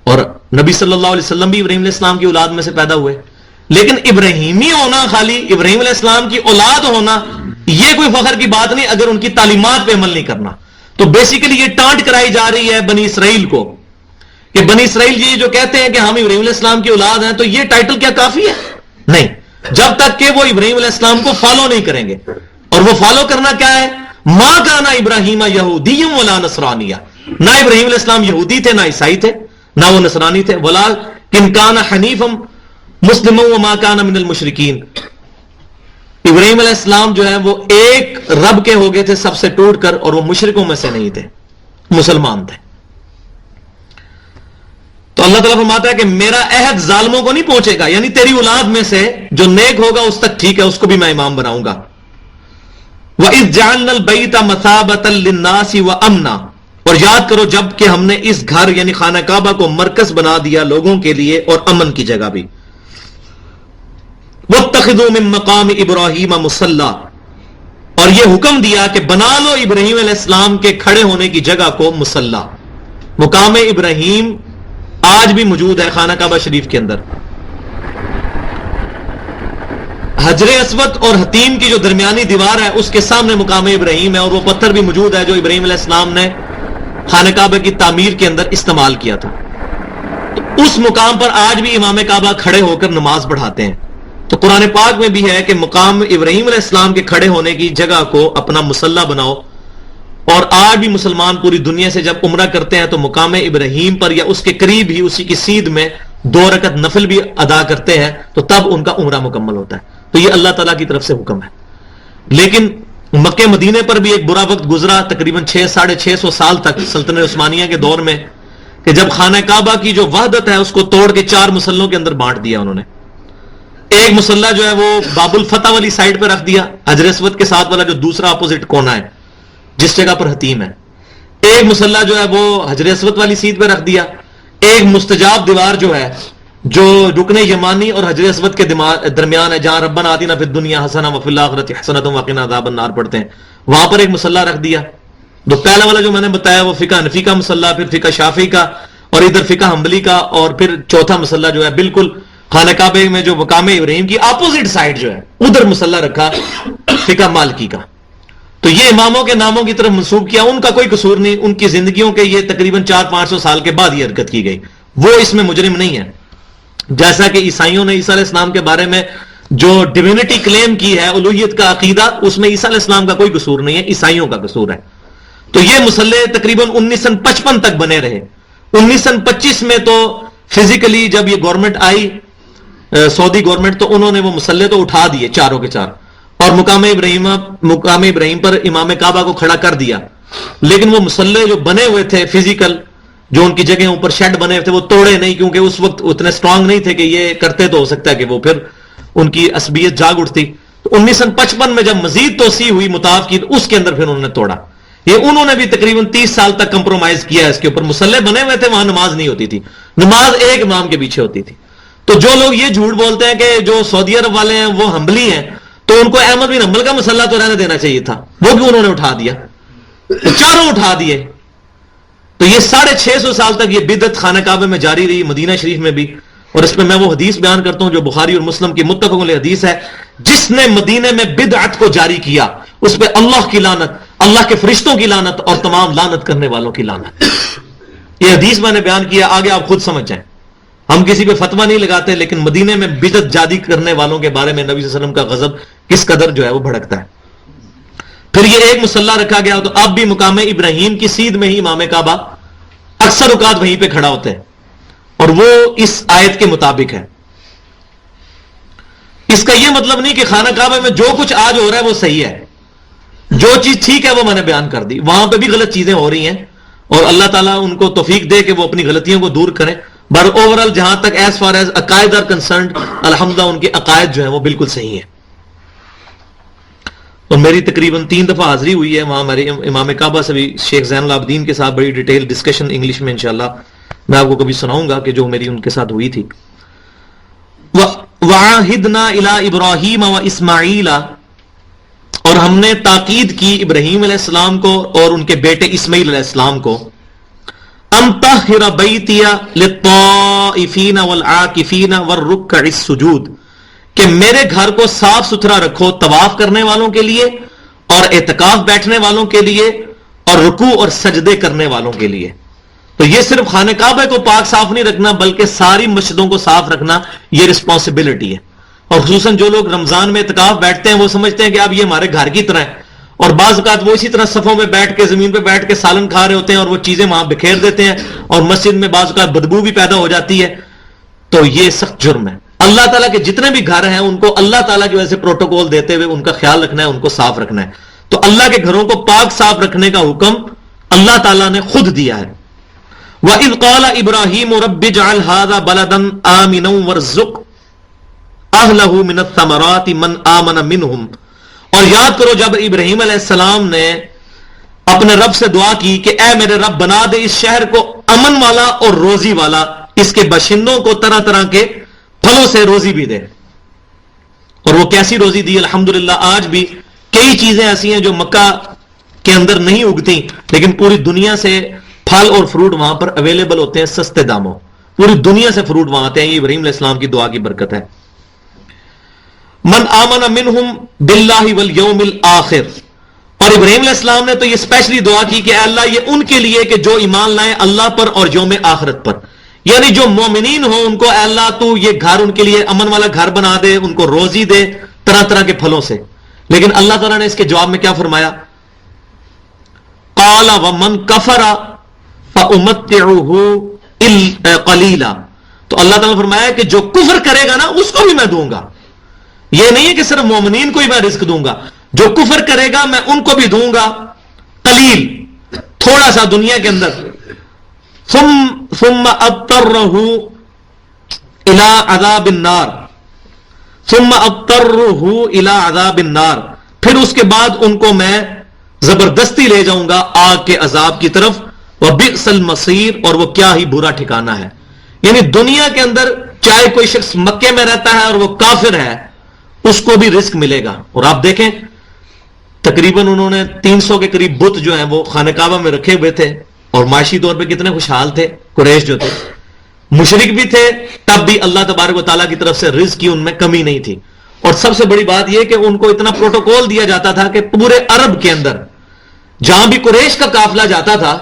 اور نبی صلی اللہ علیہ وسلم بھی ابراہیم علیہ السلام کی اولاد میں سے پیدا ہوئے. لیکن ابراہیمی ہونا، خالی ابراہیم علیہ السلام کی اولاد ہونا، یہ کوئی فخر کی بات نہیں اگر ان کی تعلیمات پہ عمل نہیں کرنا. تو بیسیکلی یہ ٹانٹ کرائی جا رہی ہے بنی اسرائیل کو کہ بنی اسرائیل یہ جو کہتے ہیں کہ ہم ابراہیم علیہ السلام کی اولاد ہیں، تو یہ ٹائٹل کیا کافی ہے؟ نہیں، جب تک کہ وہ ابراہیم علیہ السلام کو فالو نہیں کریں گے. اور وہ فالو کرنا کیا ہے؟ ما کانا ابراہیم یہودی ولا نصرانیہ، نہ ابراہیم علیہ السلام یہودی تھے، نہ عیسائی تھے، نہ وہ نصرانی تھے. ولکن کان حنیفا مسلما وما کان من المشرکین، ابراہیم علیہ السلام جو ہے وہ ایک رب کے ہو گئے تھے سب سے ٹوٹ کر، اور وہ مشرکوں میں سے نہیں تھے، مسلمان تھے. تو اللہ تعالیٰ فرماتا ہے کہ میرا عہد ظالموں کو نہیں پہنچے گا، یعنی تیری اولاد میں سے جو نیک ہوگا اس تک ٹھیک ہے، اس کو بھی میں امام بناؤں گا. وَإِذْ جَعَلْنَا الْبَيْتَ مَثَابَةً لِلنَّاسِ وَأَمْنًا، اور یاد کرو جب کہ ہم نے اس گھر یعنی خانہ کعبہ کو مرکز بنا دیا لوگوں کے لیے اور امن کی جگہ بھی. وَاتَّخِذُوا مِن مَّقَامِ إِبْرَاهِيمَ مُصَلًّى، اور یہ حکم دیا کہ بنا لو ابراہیم علیہ السلام کے کھڑے ہونے کی جگہ کو مصلی. مقام ابراہیم آج بھی موجود ہے خانہ کعبہ شریف کے اندر. حجر اسود اور حتیم کی جو درمیانی دیوار ہے اس کے سامنے مقام ابراہیم ہے، اور وہ پتھر بھی موجود ہے جو ابراہیم علیہ السلام نے خانہ کعبہ کی تعمیر کے اندر استعمال کیا تھا. تو اس مقام پر آج بھی امام کعبہ کھڑے ہو کر نماز پڑھاتے ہیں. تو قرآن پاک میں بھی ہے کہ مقام ابراہیم علیہ السلام کے کھڑے ہونے کی جگہ کو اپنا مصلی بناؤ. اور آج بھی مسلمان پوری دنیا سے جب عمرہ کرتے ہیں تو مقام ابراہیم پر یا اس کے قریب ہی اسی کی سیدھ میں 2 رکعت نفل بھی ادا کرتے ہیں، تو تب ان کا عمرہ مکمل ہوتا ہے. تو یہ اللہ تعالیٰ کی طرف سے حکم ہے. لیکن مکہ مدینے پر بھی ایک برا وقت گزرا تقریباً 600-650 سال تک سلطنت عثمانیہ کے دور میں، کہ جب خانہ کعبہ کی جو وحدت ہے اس کو توڑ کے 4 مسلوں کے اندر بانٹ دیا انہوں نے. ایک مسلح جو ہے وہ باب الفتح والی سائڈ پہ رکھ دیا، حجر اسود کے ساتھ والا جو دوسرا اپوزٹ کونا ہے جس جگہ پر حتیم ہے. ایک مسلح جو ہے وہ حجر اسود والی سیدھ پہ رکھ دیا. ایک مستجاب دیوار جو ہے جو رکن یمانی اور حجر اسود کے درمیان ہے، جہاں ربنا آتنا فی الدنیا حسنہ وفی الآخرۃ حسنۃ وقنا عذاب النار پڑھتے ہیں، وہاں پر ایک مسلح رکھ دیا. تو پہلا والا جو میں نے بتایا وہ فقہ حنفی کا مسلح، پھر فقہ شافعی کا، اور ادھر فقہ حنبلی کا، اور پھر چوتھا مسلح جو ہے بالکل خانہ کعبہ میں جو مقام ابراہیم کی اپوزٹ سائڈ جو ہے ادھر مسلح رکھا فقہ مالکی کا. تو یہ اماموں کے ناموں کی طرف منسوب کیا، ان کا کوئی قصور نہیں، ان کی زندگیوں کے یہ تقریباً 400-500 سال کے بعد یہ حرکت کی گئی، وہ اس میں مجرم نہیں ہے. جیسا کہ عیسائیوں نے عیسیٰ علیہ السلام کے بارے میں جو ڈیوینٹی کلیم کی ہے، الوہیت کا عقیدہ، اس میں عیسیٰ علیہ السلام کا کوئی قصور نہیں ہے، عیسائیوں کا قصور ہے. تو یہ مسلح تقریباً 1955 تک بنے رہے. 1925 میں تو فزیکلی جب یہ گورنمنٹ آئی سعودی گورنمنٹ، تو انہوں نے وہ مسلح تو اٹھا دیے چاروں کے چار، اور مقام ابراہیم پر امام کعبہ کو کھڑا کر دیا. لیکن وہ مسلح جو بنے ہوئے تھے فزیکل، جو ان کی جگہ اوپر شیڈ بنے ہوئے تھے، وہ توڑے نہیں، کیونکہ اس وقت اتنے سٹرونگ نہیں تھے کہ یہ کرتے تو ہو سکتا ہے کہ وہ پھر ان کی عصبیت جاگ اٹھتی. تو 1955 میں جب مزید توسیع ہوئی مطاف کی، تو اس کے اندر پھر انہوں نے توڑا. یہ انہوں نے بھی تقریباً 30 سال تک کمپرومائز کیا ہے اس کے اوپر. مسلح بنے ہوئے تھے، وہاں نماز نہیں ہوتی تھی، نماز ایک امام کے پیچھے ہوتی تھی. تو جو لوگ یہ جھوٹ بولتے ہیں کہ جو سعودی عرب والے ہیں وہ حنبلی ہیں، تو ان کو احمد بن حنبل کا مسئلہ تو رہنے دینا چاہیے تھا، وہ بھی انہوں نے اٹھا دیا، چاروں اٹھا دیے. تو یہ 650 سال تک یہ بدعت خانہ کعبہ میں جاری رہی، مدینہ شریف میں بھی. اور اس پہ میں وہ حدیث بیان کرتا ہوں جو بخاری اور مسلم کی متفق علیہ حدیث ہے، جس نے مدینے میں بدعت کو جاری کیا اس پہ اللہ کی لعنت، اللہ کے فرشتوں کی لعنت، اور تمام لعنت کرنے والوں کی لعنت. یہ حدیث میں نے بیان کیا، آگے آپ خود سمجھ جائیں. ہم کسی پہ فتویٰ نہیں لگاتے، لیکن مدینے میں بدعت جاری کرنے والوں کے بارے میں نبی صلی اللہ علیہ وسلم کا غضب کس قدر جو ہے وہ بھڑکتا ہے. پھر یہ ایک مسلح رکھا گیا، تو اب بھی مقام ابراہیم کی سیدھ میں ہی امام کعبہ اکثر اوقات وہیں پہ کھڑا ہوتے ہیں، اور وہ اس آیت کے مطابق ہے. اس کا یہ مطلب نہیں کہ خانہ کعبہ میں جو کچھ آج ہو رہا ہے وہ صحیح ہے. جو چیز ٹھیک ہے وہ میں نے بیان کر دی، وہاں پہ بھی غلط چیزیں ہو رہی ہیں اور اللہ تعالیٰ ان کو توفیق دے کہ وہ اپنی غلطیوں کو دور کریں. بٹ اوورآل جہاں تک ایز فار ایز عقائد آر کنسرنڈ، الحمدللہ ان کے عقائد جو ہیں وہ بالکل صحیح ہیں. اور میری تقریباً 3 دفعہ حاضری ہوئی ہے وہاں میرے امام کعبہ سے بھی شیخ زین العابدین کے ساتھ بڑی ڈیٹیل ڈسکشن انگلش میں انشاءاللہ میں آپ کو کبھی سناؤں گا کہ جو میری ان کے ساتھ ہوئی تھی. وَعَاهِدْنَا إِلَىٰ إِبْرَاهِيمَ وَإِسْمَاعِيلَ، اور ہم نے تاکید کی ابراہیم علیہ السلام کو اور ان کے بیٹے اسماعیل علیہ السلام کو، أَن طَهِّرَ بَيْتِيَ لِلطَّائِفِينَ وَالْعَاكِفِينَ وَالرُّكَّعِ السُّجُودِ، کہ میرے گھر کو صاف ستھرا رکھو طواف کرنے والوں کے لیے اور اعتکاف بیٹھنے والوں کے لیے اور رکوع اور سجدے کرنے والوں کے لیے. تو یہ صرف خانہ کعبہ کو پاک صاف نہیں رکھنا بلکہ ساری مسجدوں کو صاف رکھنا یہ رسپانسبلٹی ہے. اور خصوصاً جو لوگ رمضان میں اعتکاف بیٹھتے ہیں وہ سمجھتے ہیں کہ اب یہ ہمارے گھر کی طرح ہے، اور بعض اوقات وہ اسی طرح صفوں میں بیٹھ کے زمین پہ بیٹھ کے سالن کھا رہے ہوتے ہیں اور وہ چیزیں وہاں بکھیر دیتے ہیں اور مسجد میں بعض اوقات بدبو بھی پیدا ہو جاتی ہے. تو یہ سخت جرم ہے. اللہ تعالیٰ کے جتنے بھی گھر ہیں ان کو اللہ تعالیٰ کی وجہ سے پروٹوکول دیتے ہوئے ان کا خیال رکھنا ہے، ان کو صاف رکھنا ہے. تو اللہ کے گھروں کو پاک صاف رکھنے کا حکم اللہ تعالیٰ نے خود دیا ہے. وَإِذْ قَالَ إِبْرَاهِيمُ رَبِّ اجْعَلْ هَذَا بَلَدًا آمِنًا وَارْزُقْ أَهْلَهُ مِنَ الثَّمَرَاتِ مَنْ آمَنَ مِنْهُمْ، اور یاد کرو جب ابراہیم علیہ السلام نے اپنے رب سے دعا کی کہ اے میرے رب بنا دے اس شہر کو امن والا اور روزی والا، اس کے باشندوں کو طرح طرح کے پھلوں سے روزی بھی دے. اور وہ کیسی روزی دی؟ الحمدللہ آج بھی کئی چیزیں ایسی ہیں جو مکہ کے اندر نہیں اگتی لیکن پوری دنیا سے پھل اور فروٹ وہاں پر اویلیبل ہوتے ہیں سستے داموں. پوری دنیا سے فروٹ وہاں آتے ہیں. یہ ابراہیم علیہ السلام کی دعا کی برکت ہے. من آمن منہم باللہ والیوم الآخر، اور ابراہیم علیہ السلام نے تو یہ اسپیشلی دعا کی کہ اے اللہ یہ ان کے لیے کہ جو ایمان لائیں اللہ پر اور یوم آخرت پر، یعنی جو مومنین ہوں ان کو اے اللہ تو یہ گھر ان کے لیے امن والا گھر بنا دے، ان کو روزی دے طرح طرح کے پھلوں سے. لیکن اللہ تعالیٰ نے اس کے جواب میں کیا فرمایا؟ قال ومن کفر فأمتعه قلیلا، تو اللہ تعالیٰ نے فرمایا کہ جو کفر کرے گا نا اس کو بھی میں دوں گا. یہ نہیں ہے کہ صرف مومنین کو ہی میں رزق دوں گا، جو کفر کرے گا میں ان کو بھی دوں گا قلیل، تھوڑا سا دنیا کے اندر. ثم اضطره الى عذاب النار، ثم اضطره الى عذاب النار، پھر اس کے بعد ان کو میں زبردستی لے جاؤں گا آگ کے عذاب کی طرف. وبئس المصیر، اور وہ کیا ہی برا ٹھکانہ ہے. یعنی دنیا کے اندر چاہے کوئی شخص مکے میں رہتا ہے اور وہ کافر ہے اس کو بھی رزق ملے گا. اور آپ دیکھیں تقریباً انہوں نے 300 کے قریب بت جو ہیں وہ خانہ کعبہ میں رکھے ہوئے تھے اور معاشی طور پہ کتنے خوشحال تھے. قریش جو تھے مشرک بھی تھے تب بھی اللہ تبارک و تعالیٰ کی طرف سے رزق کی ان میں کمی نہیں تھی. اور سب سے بڑی بات یہ کہ ان کو اتنا پروٹوکول دیا جاتا تھا کہ پورے عرب کے اندر جہاں بھی قریش کا قافلہ جاتا تھا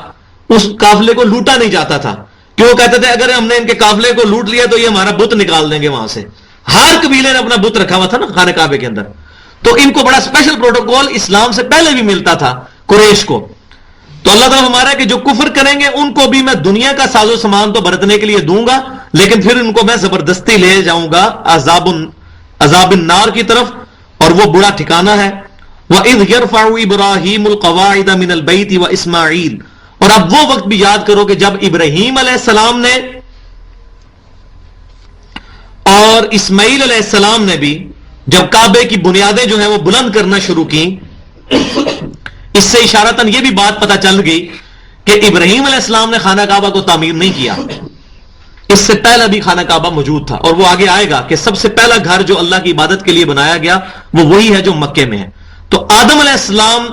اس قافلے کو لوٹا نہیں جاتا تھا، کہ وہ کہتے تھے اگر ہم نے ان کے قافلے کو لوٹ لیا تو یہ ہمارا بت نکال دیں گے وہاں سے. ہر قبیلے نے اپنا بت رکھا ہوا تھا نا خانہ کعبے کے اندر، تو ان کو بڑا اسپیشل پروٹوکول اسلام سے پہلے بھی ملتا تھا قریش کو. تو اللہ تعالیٰ ہمارا کہ جو کفر کریں گے ان کو بھی میں دنیا کا ساز و سامان تو برتنے کے لیے دوں گا لیکن پھر ان کو میں زبردستی لے جاؤں گا عذاب النار کی طرف، اور وہ برا ٹھکانہ ہے. وَإِذْ يَرْفَعُ إِبْرَاهِيمُ الْقَوَاعِدَ مِنَ الْبَيْتِ وَإِسْمَاعِيلُ، اور اب وہ وقت بھی یاد کرو کہ جب ابراہیم علیہ السلام نے اور اسماعیل علیہ السلام نے بھی جب کعبے کی بنیادیں جو ہیں وہ بلند کرنا شروع کی. اس سے اشارتاً یہ بھی بات پتہ چل گئی کہ ابراہیم علیہ السلام نے خانہ کعبہ کو تعمیر نہیں کیا، اس سے پہلا بھی خانہ کعبہ موجود تھا. اور وہ آگے آئے گا کہ سب سے پہلا گھر جو اللہ کی عبادت کے لیے بنایا گیا وہ وہی ہے جو مکے میں ہے. تو آدم علیہ السلام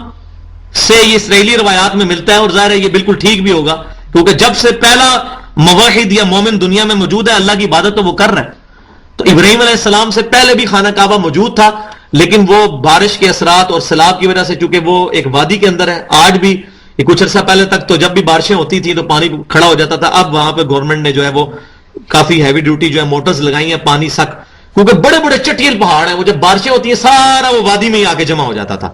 سے یہ اسرائیلی روایات میں ملتا ہے اور ظاہر ہے یہ بالکل ٹھیک بھی ہوگا کیونکہ جب سے پہلا موحد یا مومن دنیا میں موجود ہے اللہ کی عبادت تو وہ کر رہا ہے. تو ابراہیم علیہ السلام سے پہلے بھی خانہ کعبہ موجود تھا لیکن وہ بارش کے اثرات اور سیلاب کی وجہ سے چونکہ وہ ایک وادی کے اندر ہے، آج بھی کچھ عرصہ پہلے تک تو جب بھی بارشیں ہوتی تھی تو پانی کھڑا ہو جاتا تھا. اب وہاں پہ گورنمنٹ نے جو ہے وہ کافی ہیوی ڈیوٹی جو ہے موٹرز لگائی ہیں پانی سک، کیونکہ بڑے بڑے چٹیل پہاڑ ہیں، وہ جب بارشیں ہوتی ہیں سارا وہ وادی میں ہی آ کے جمع ہو جاتا تھا.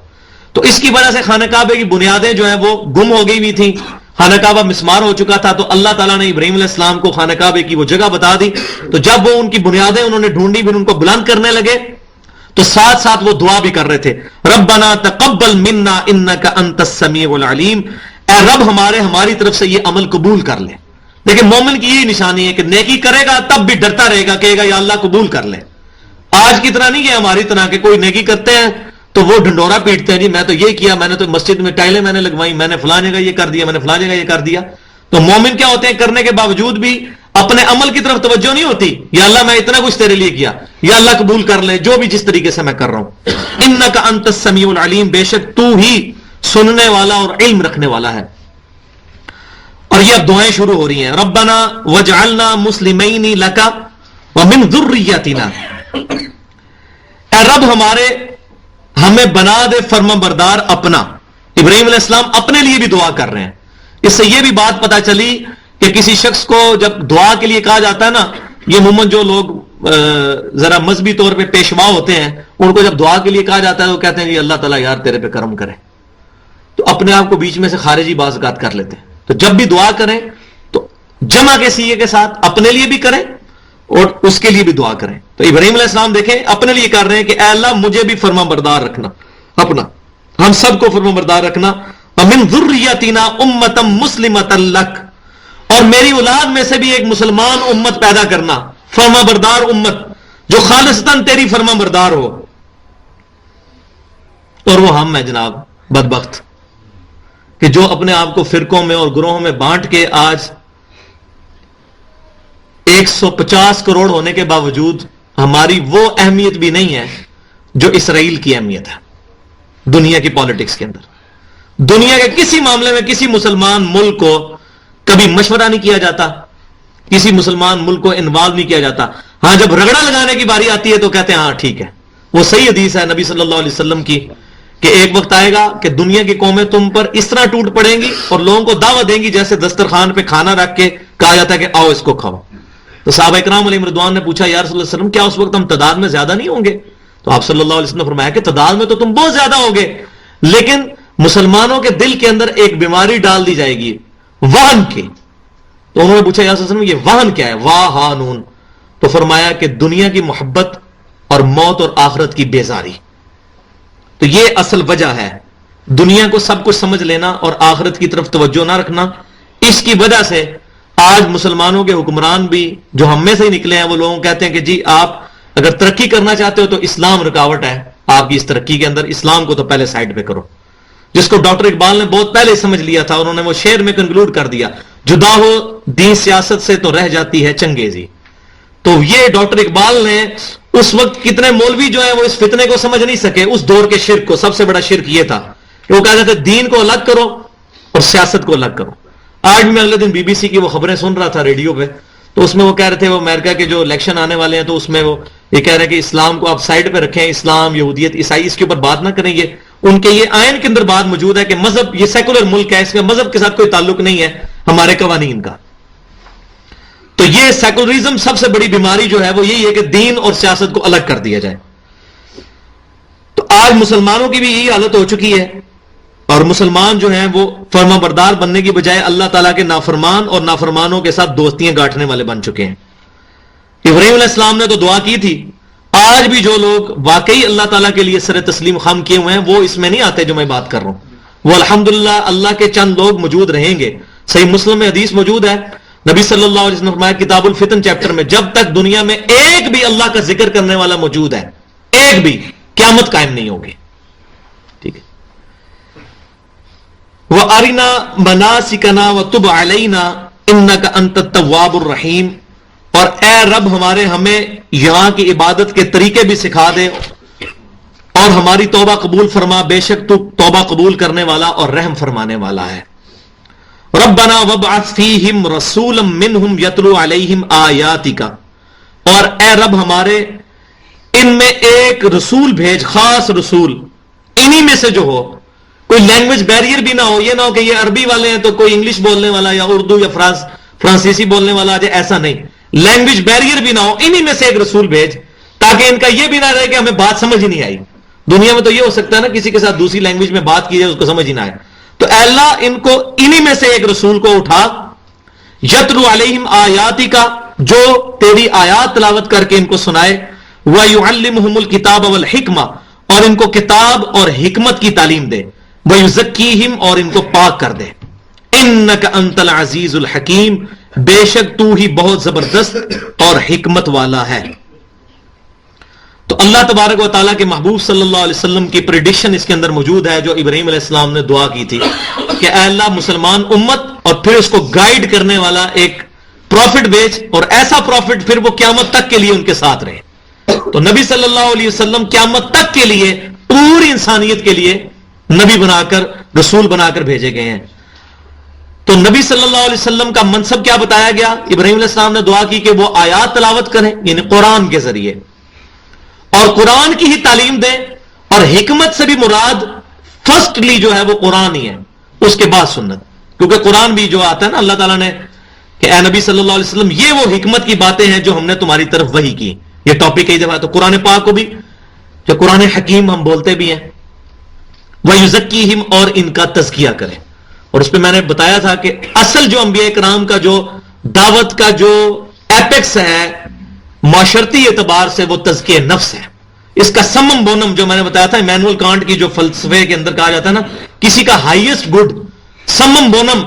تو اس کی وجہ سے خانہ کعبے کی بنیادیں جو ہیں وہ گم ہو گئی ہوئی تھیں، خانہ کعبہ مسمار ہو چکا تھا. تو اللہ تعالیٰ نے ابراہیم علیہ السلام کو خانہ کعبے کی وہ جگہ بتا دی. تو جب وہ ان کی بنیادیں انہوں نے ڈھونڈی پھر ان کو بلند کرنے لگے تو ساتھ ساتھ وہ دعا بھی کر رہے تھے، ربنا تقبل منا انک انت السمیع العلیم، اے رب ہماری طرف سے یہ عمل قبول کر لے۔ لیکن مومن کی یہی نشانی ہے کہ نیکی کرے گا تب بھی ڈرتا رہے گا، کہے گا یا اللہ قبول کر لے۔ آج کی طرح نہیں ہے ہماری طرح کہ کوئی نیکی کرتے ہیں تو وہ ڈھنڈورا پیٹتے ہیں، جی میں تو یہ کیا، میں نے تو مسجد میں ٹائلیں میں نے لگوائی، میں نے فلاں جگہ یہ کر دیا، میں نے فلاں جگہ یہ کر دیا۔ تو مومن کیا ہوتے ہیں، کرنے کے باوجود بھی اپنے عمل کی طرف توجہ نہیں ہوتی، یا اللہ میں اتنا کچھ تیرے لیے کیا، یا اللہ قبول کر لے جو بھی جس طریقے سے میں کر رہا ہوں۔ انک انت السمیع العلیم، بے شک تو ہی سننے والا اور علم رکھنے والا ہے۔ اور یہ اب دعائیں شروع ہو رہی ہیں، ربنا وجعلنا مسلمین لک ومن ذریتنا، اے رب ہمیں بنا دے فرما بردار اپنا۔ ابراہیم علیہ السلام اپنے لیے بھی دعا کر رہے ہیں۔ اس سے یہ بھی بات پتا چلی کہ کسی شخص کو جب دعا کے لیے کہا جاتا ہے نا، یہ عموماً جو لوگ ذرا مذہبی طور پہ پیشوا ہوتے ہیں، ان کو جب دعا کے لیے کہا جاتا ہے تو کہتے ہیں جی اللہ تعالیٰ یار تیرے پہ کرم کرے، تو اپنے آپ کو بیچ میں سے خارجی بعض اوقات کر لیتے ہیں۔ تو جب بھی دعا کریں تو جمع کے سیغے کے ساتھ اپنے لیے بھی کریں اور اس کے لیے بھی دعا کریں۔ تو ابراہیم علیہ السلام دیکھیں اپنے لیے کر رہے ہیں کہ اے اللہ مجھے بھی فرما بردار رکھنا اپنا، ہم سب کو فرما بردار رکھنا، ومن ذریتنا امتا مسلمتا لک، اور میری اولاد میں سے بھی ایک مسلمان امت پیدا کرنا، فرما بردار امت جو خالصتاً تیری فرما بردار ہو۔ اور وہ ہم ہیں جناب بدبخت کہ جو اپنے آپ کو فرقوں میں اور گروہوں میں بانٹ کے آج 150 کروڑ ہونے کے باوجود ہماری وہ اہمیت بھی نہیں ہے جو اسرائیل کی اہمیت ہے دنیا کی پالیٹکس کے اندر۔ دنیا کے کسی معاملے میں کسی مسلمان ملک کو کبھی مشورہ نہیں کیا جاتا، کسی مسلمان ملک کو انوالو نہیں کیا جاتا۔ ہاں جب رگڑا لگانے کی باری آتی ہے تو کہتے ہیں ہاں ٹھیک ہے۔ وہ صحیح حدیث ہے نبی صلی اللہ علیہ وسلم کی کہ ایک وقت آئے گا کہ دنیا کی قومیں تم پر اس طرح ٹوٹ پڑیں گی اور لوگوں کو دعوت دیں گی جیسے دسترخوان پہ کھانا رکھ کے کہا جاتا ہے کہ آؤ اس کو کھاؤ۔ تو صحابہ کرام علیہ رضوان نے پوچھا یا رسول اللہ علیہ وسلم کیا اس وقت ہم تعداد میں زیادہ نہیں ہوں گے؟ تو آپ صلی اللہ علیہ وسلم نے فرمایا کہ تعداد میں تو تم بہت زیادہ ہوگے، لیکن مسلمانوں کے دل کے اندر ایک بیماری ڈال دی جائے گی وہن کی۔ تو انہوں نے پوچھا یا رسول اللہ علیہ وسلم یہ وہن کیا ہے؟ واہانون۔ تو فرمایا کہ دنیا کی محبت اور موت اور آخرت کی بیزاری۔ تو یہ اصل وجہ ہے، دنیا کو سب کچھ سمجھ لینا اور آخرت کی طرف توجہ نہ رکھنا۔ اس کی وجہ سے آج مسلمانوں کے حکمران بھی جو ہم میں سے ہی نکلے ہیں وہ لوگوں کہتے ہیں کہ جی آپ اگر ترقی کرنا چاہتے ہو تو اسلام رکاوٹ ہے آپ کی اس ترقی کے اندر، اسلام کو تو پہلے سائڈ پہ کرو، جس کو ڈاکٹر اقبال نے بہت پہلے سمجھ لیا تھا۔ انہوں نے وہ شعر میں کنکلوڈ کر دیا، جدا ہو دین سیاست سے تو رہ جاتی ہے چنگیزی۔ تو یہ ڈاکٹر اقبال نے اس وقت کتنے مولوی جو ہیں وہ اس فتنے کو سمجھ نہیں سکے، اس دور کے شرک کو۔ سب سے بڑا شرک یہ تھا کہ وہ کہتے تھے دین کو الگ کرو اور سیاست کو الگ کرو۔ آج میں اگلے دن بی بی سی کی وہ خبریں سن رہا تھا ریڈیو پہ، تو اس میں وہ کہہ رہے تھے وہ امریکہ کے جو الیکشن آنے والے ہیں تو اس میں وہ یہ کہہ رہے ہیں کہ اسلام کو آپ سائڈ پہ رکھیں، اسلام یہودیت عیسائی اس کے اوپر بات نہ کریں۔ یہ ان کے یہ آئین کے اندر بات موجود ہے کہ مذہب یہ سیکولر ملک ہے، اس میں مذہب کے ساتھ کوئی تعلق نہیں ہے ہمارے قوانین کا۔ تو یہ سیکولرزم سب سے بڑی بیماری جو ہے وہ یہی ہے کہ دین اور سیاست کو الگ کر دیا جائے۔ تو آج مسلمانوں کی بھی یہی حالت ہو چکی ہے، اور مسلمان جو ہیں وہ فرما بردار بننے کی بجائے اللہ تعالیٰ کے نافرمان اور نافرمانوں کے ساتھ دوستیاں گاٹھنے والے بن چکے ہیں۔ ابراہیم علیہ السلام نے تو دعا کی تھی، آج بھی جو لوگ واقعی اللہ تعالیٰ کے لیے سر تسلیم خم کیے ہوئے ہیں وہ اس میں نہیں آتے جو میں بات کر رہا ہوں۔ وہ الحمدللہ اللہ کے چند لوگ موجود رہیں گے۔ صحیح مسلم میں حدیث موجود ہے، نبی صلی اللہ علیہ وسلم نے فرمایا کتاب الفتن چیپٹر میں، جب تک دنیا میں ایک بھی اللہ کا ذکر کرنے والا موجود ہے، ایک بھی، قیامت قائم نہیں ہوگی۔ ٹھیک ہے، وَأَرِنَا مَنَاسِكَنَا وَتُبْ عَلَيْنَا إِنَّكَ أَنْتَ التَّوَّابُ الرَّحِيمُ، اور اے رب ہمیں یہاں کی عبادت کے طریقے بھی سکھا دے اور ہماری توبہ قبول فرما، بے شک تو توبہ قبول کرنے والا اور رحم فرمانے والا ہے۔ ربنا وابعث فیہم رسولا منہم یتلو علیہم آیاتک، اور اے رب ہمارے ان میں ایک رسول بھیج، خاص رسول انہی میں سے جو ہو، کوئی لینگویج بیریئر بھی نہ ہو، یہ نہ ہو کہ یہ عربی والے ہیں تو کوئی انگلش بولنے والا یا اردو یا فرانسیسی بولنے والا آ جائے، ایسا نہیں، لینگویج بیریئر بھی نہ ہو، انہی میں سے ایک رسول بھیج تاکہ ان کا یہ بھی نہ رہے کہ ہمیں بات سمجھ ہی نہیں آئی۔ دنیا میں تو یہ ہو سکتا ہے نا کسی کے ساتھ دوسری لینگویج میں بات کی جائے اس کو سمجھ ہی نہ آئے، تو اے اللہ ان کو انہی میں سے ایک رسول کو اٹھا، یتلو علیہم آیاتی کا، جو تیری آیات تلاوت کر کے ان کو سنائے، وَيُعَلِّمُهُمُ الْكِتَابَ وَالْحِكْمَةَ اور ان کو کتاب اور حکمت کی تعلیم دے، وَيُزَكِّيهِمْ اور ان کو پاک کر دے، إِنَّكَ أَنْتَ الْعَزِيزُ الْحَكِيمُ بے شک تو ہی بہت زبردست اور حکمت والا ہے۔ تو اللہ تبارک و تعالیٰ کے محبوب صلی اللہ علیہ وسلم کی پریڈکشن اس کے اندر موجود ہے، جو ابراہیم علیہ السلام نے دعا کی تھی کہ اے اللہ مسلمان امت اور پھر اس کو گائیڈ کرنے والا ایک پروفٹ بھیج، اور ایسا پروفٹ پھر وہ قیامت تک کے لیے ان کے ساتھ رہے۔ تو نبی صلی اللہ علیہ وسلم قیامت تک کے لیے پوری انسانیت کے لیے نبی بنا کر، رسول بنا کر بھیجے گئے ہیں۔ تو نبی صلی اللہ علیہ وسلم کا منصب کیا بتایا گیا؟ ابراہیم علیہ السلام نے دعا کی کہ وہ آیات تلاوت کریں، یعنی قرآن کے ذریعے، اور قرآن کی ہی تعلیم دیں، اور حکمت سے بھی مراد فرسٹلی جو ہے وہ قرآن ہی ہے، اس کے بعد سنت، کیونکہ قرآن بھی جو آتا ہے نا اللہ تعالیٰ نے کہ اے نبی صلی اللہ علیہ وسلم یہ وہ حکمت کی باتیں ہیں جو ہم نے تمہاری طرف وحی کی، یہ ٹاپک کئی دفعہ تو قرآن پاک کو بھی جو قرآن حکیم ہم بولتے بھی ہیں، وَيُزَكِّيهِمْ اور ان کا تزکیہ کریں۔ اور اس پہ میں نے بتایا تھا کہ اصل جو انبیاء کرام کا جو دعوت کا جو ایپیکس ہے معاشرتی اعتبار سے، وہ تزکیہ نفس ہے۔ اس کا سمم بونم جو میں نے بتایا تھا ایمینول کانٹ کی جو فلسفے کے اندر کہا جاتا ہے نا، کسی کا ہائیسٹ گڈ، سمم بونم،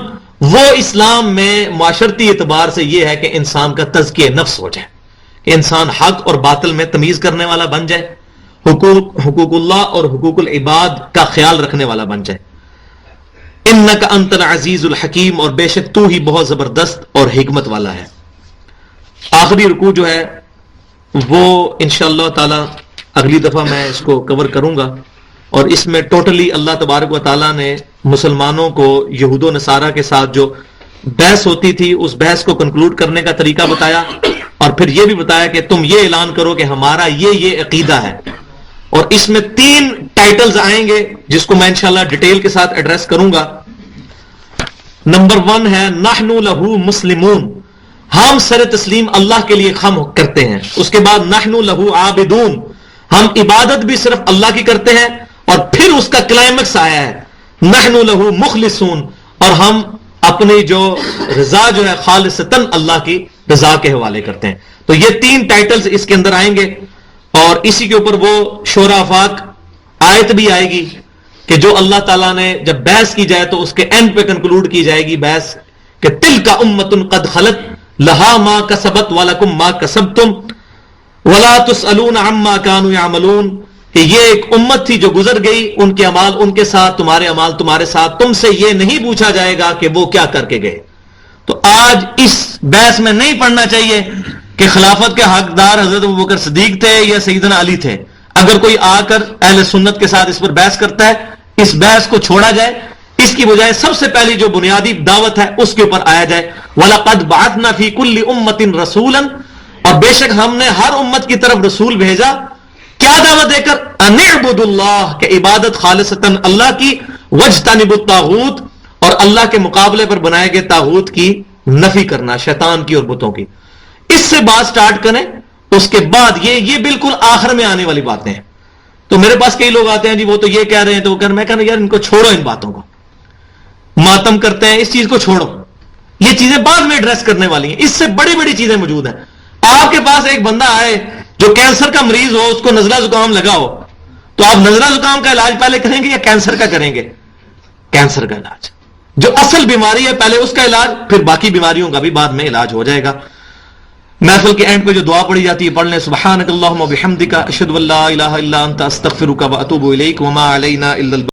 وہ اسلام میں معاشرتی اعتبار سے یہ ہے کہ انسان کا تزکیہ نفس ہو جائے، کہ انسان حق اور باطل میں تمیز کرنے والا بن جائے، حقوق اللہ اور حقوق العباد کا خیال رکھنے والا بن جائے۔ انک انت العزیز الحکیم اور بے شک تو ہی بہت زبردست اور حکمت والا ہے۔ آخری رکوع جو ہے وہ انشاءاللہ تعالی اگلی دفعہ میں اس کو کور کروں گا، اور اس میں ٹوٹلی اللہ تبارک و تعالیٰ نے مسلمانوں کو یہود و نصارہ کے ساتھ جو بحث ہوتی تھی اس بحث کو کنکلوڈ کرنے کا طریقہ بتایا، اور پھر یہ بھی بتایا کہ تم یہ اعلان کرو کہ ہمارا یہ عقیدہ ہے۔ اور اس میں 3 ٹائٹلز آئیں گے جس کو میں انشاءاللہ ڈیٹیل کے ساتھ ایڈریس کروں گا۔ نمبر 1 ہے نحن لہو مسلمون، ہم سر تسلیم اللہ کے لیے خم کرتے ہیں۔ اس کے بعد نحن لہو عابدون، ہم عبادت بھی صرف اللہ کی کرتے ہیں، اور پھر اس کا کلائمیکس آیا ہے نحن لہو مخلصون، اور ہم اپنی جو رضا جو ہے خالصتاً اللہ کی رضا کے حوالے کرتے ہیں۔ تو یہ 3 ٹائٹلز اس کے اندر آئیں گے، اور اسی کے اوپر وہ شورى آفاق آیت بھی آئے گی کہ جو اللہ تعالیٰ نے جب بحث کی جائے تو اس کے اینڈ پہ کنکلوڈ کی جائے گی بحث کہ تلک امۃ قد خلت لہا ما کسبت ولکم ما کسبتم ولا تسألون عما كانوا يعملون، کہ یہ ایک امت تھی جو گزر گئی، ان کے اعمال ان کے ساتھ، تمہارے اعمال تمہارے ساتھ، تم سے یہ نہیں پوچھا جائے گا کہ وہ کیا کر کے گئے۔ تو آج اس بحث میں نہیں پڑھنا چاہیے کہ خلافت کے حقدار حضرت ابوبکر صدیق تھے یا سیدنا علی تھے۔ اگر کوئی آ کر اہل سنت کے ساتھ اس پر بحث کرتا ہے، اس بحث کو چھوڑا جائے، اس کی بجائے سب سے پہلی جو بنیادی دعوت ہے اس کے اوپر آیا جائے۔ وَلَقَدْ بَعَثْنَا فِي كُلِّ أُمَّةٍ رَسُولًا، اور بے شک ہم نے ہر امت کی طرف رسول بھیجا، کیا دعوت دے کر؟ أَنِ اعْبُدُوا اللَّهَ، کہ عبادت خالصتاً اللہ کی، وَاجْتَنِبُوا الطَّاغُوتَ، اور اللہ کے مقابلے پر بنائے گئے طاغوت کی نفی کرنا، شیطان کی اور بتوں کی۔ اس سے بات سٹارٹ کریں، اس کے بعد یہ بالکل آخر میں آنے والی باتیں ہیں۔ تو میرے پاس کئی لوگ آتے ہیں جی وہ تو یہ کہہ رہے ہیں، تو میں کہہ رہا ہوں یار ان کو چھوڑو، ان باتوں کو ماتم کرتے ہیں، اس چیز کو چھوڑو، یہ چیزیں بعد میں ایڈریس کرنے والی ہیں، اس سے بڑی بڑی چیزیں موجود ہیں۔ آپ کے پاس ایک بندہ آئے جو کینسر کا مریض ہو، اس کو نزلہ زکام لگا ہو، تو آپ نزلہ زکام کا علاج پہلے کریں گے یا کینسر کا کریں گے؟ کینسر کا علاج، جو اصل بیماری ہے پہلے اس کا علاج، پھر باقی بیماریوں کا بھی بعد میں علاج ہو جائے گا۔ محفل کے اینڈ پہ جو دعا پڑھی جاتی ہے پڑھ لیں، سبحانک اللہم و بحمدک، اشہد ان لا الہ الا انت، استغفرک و اتوب الیک، وما علینا الا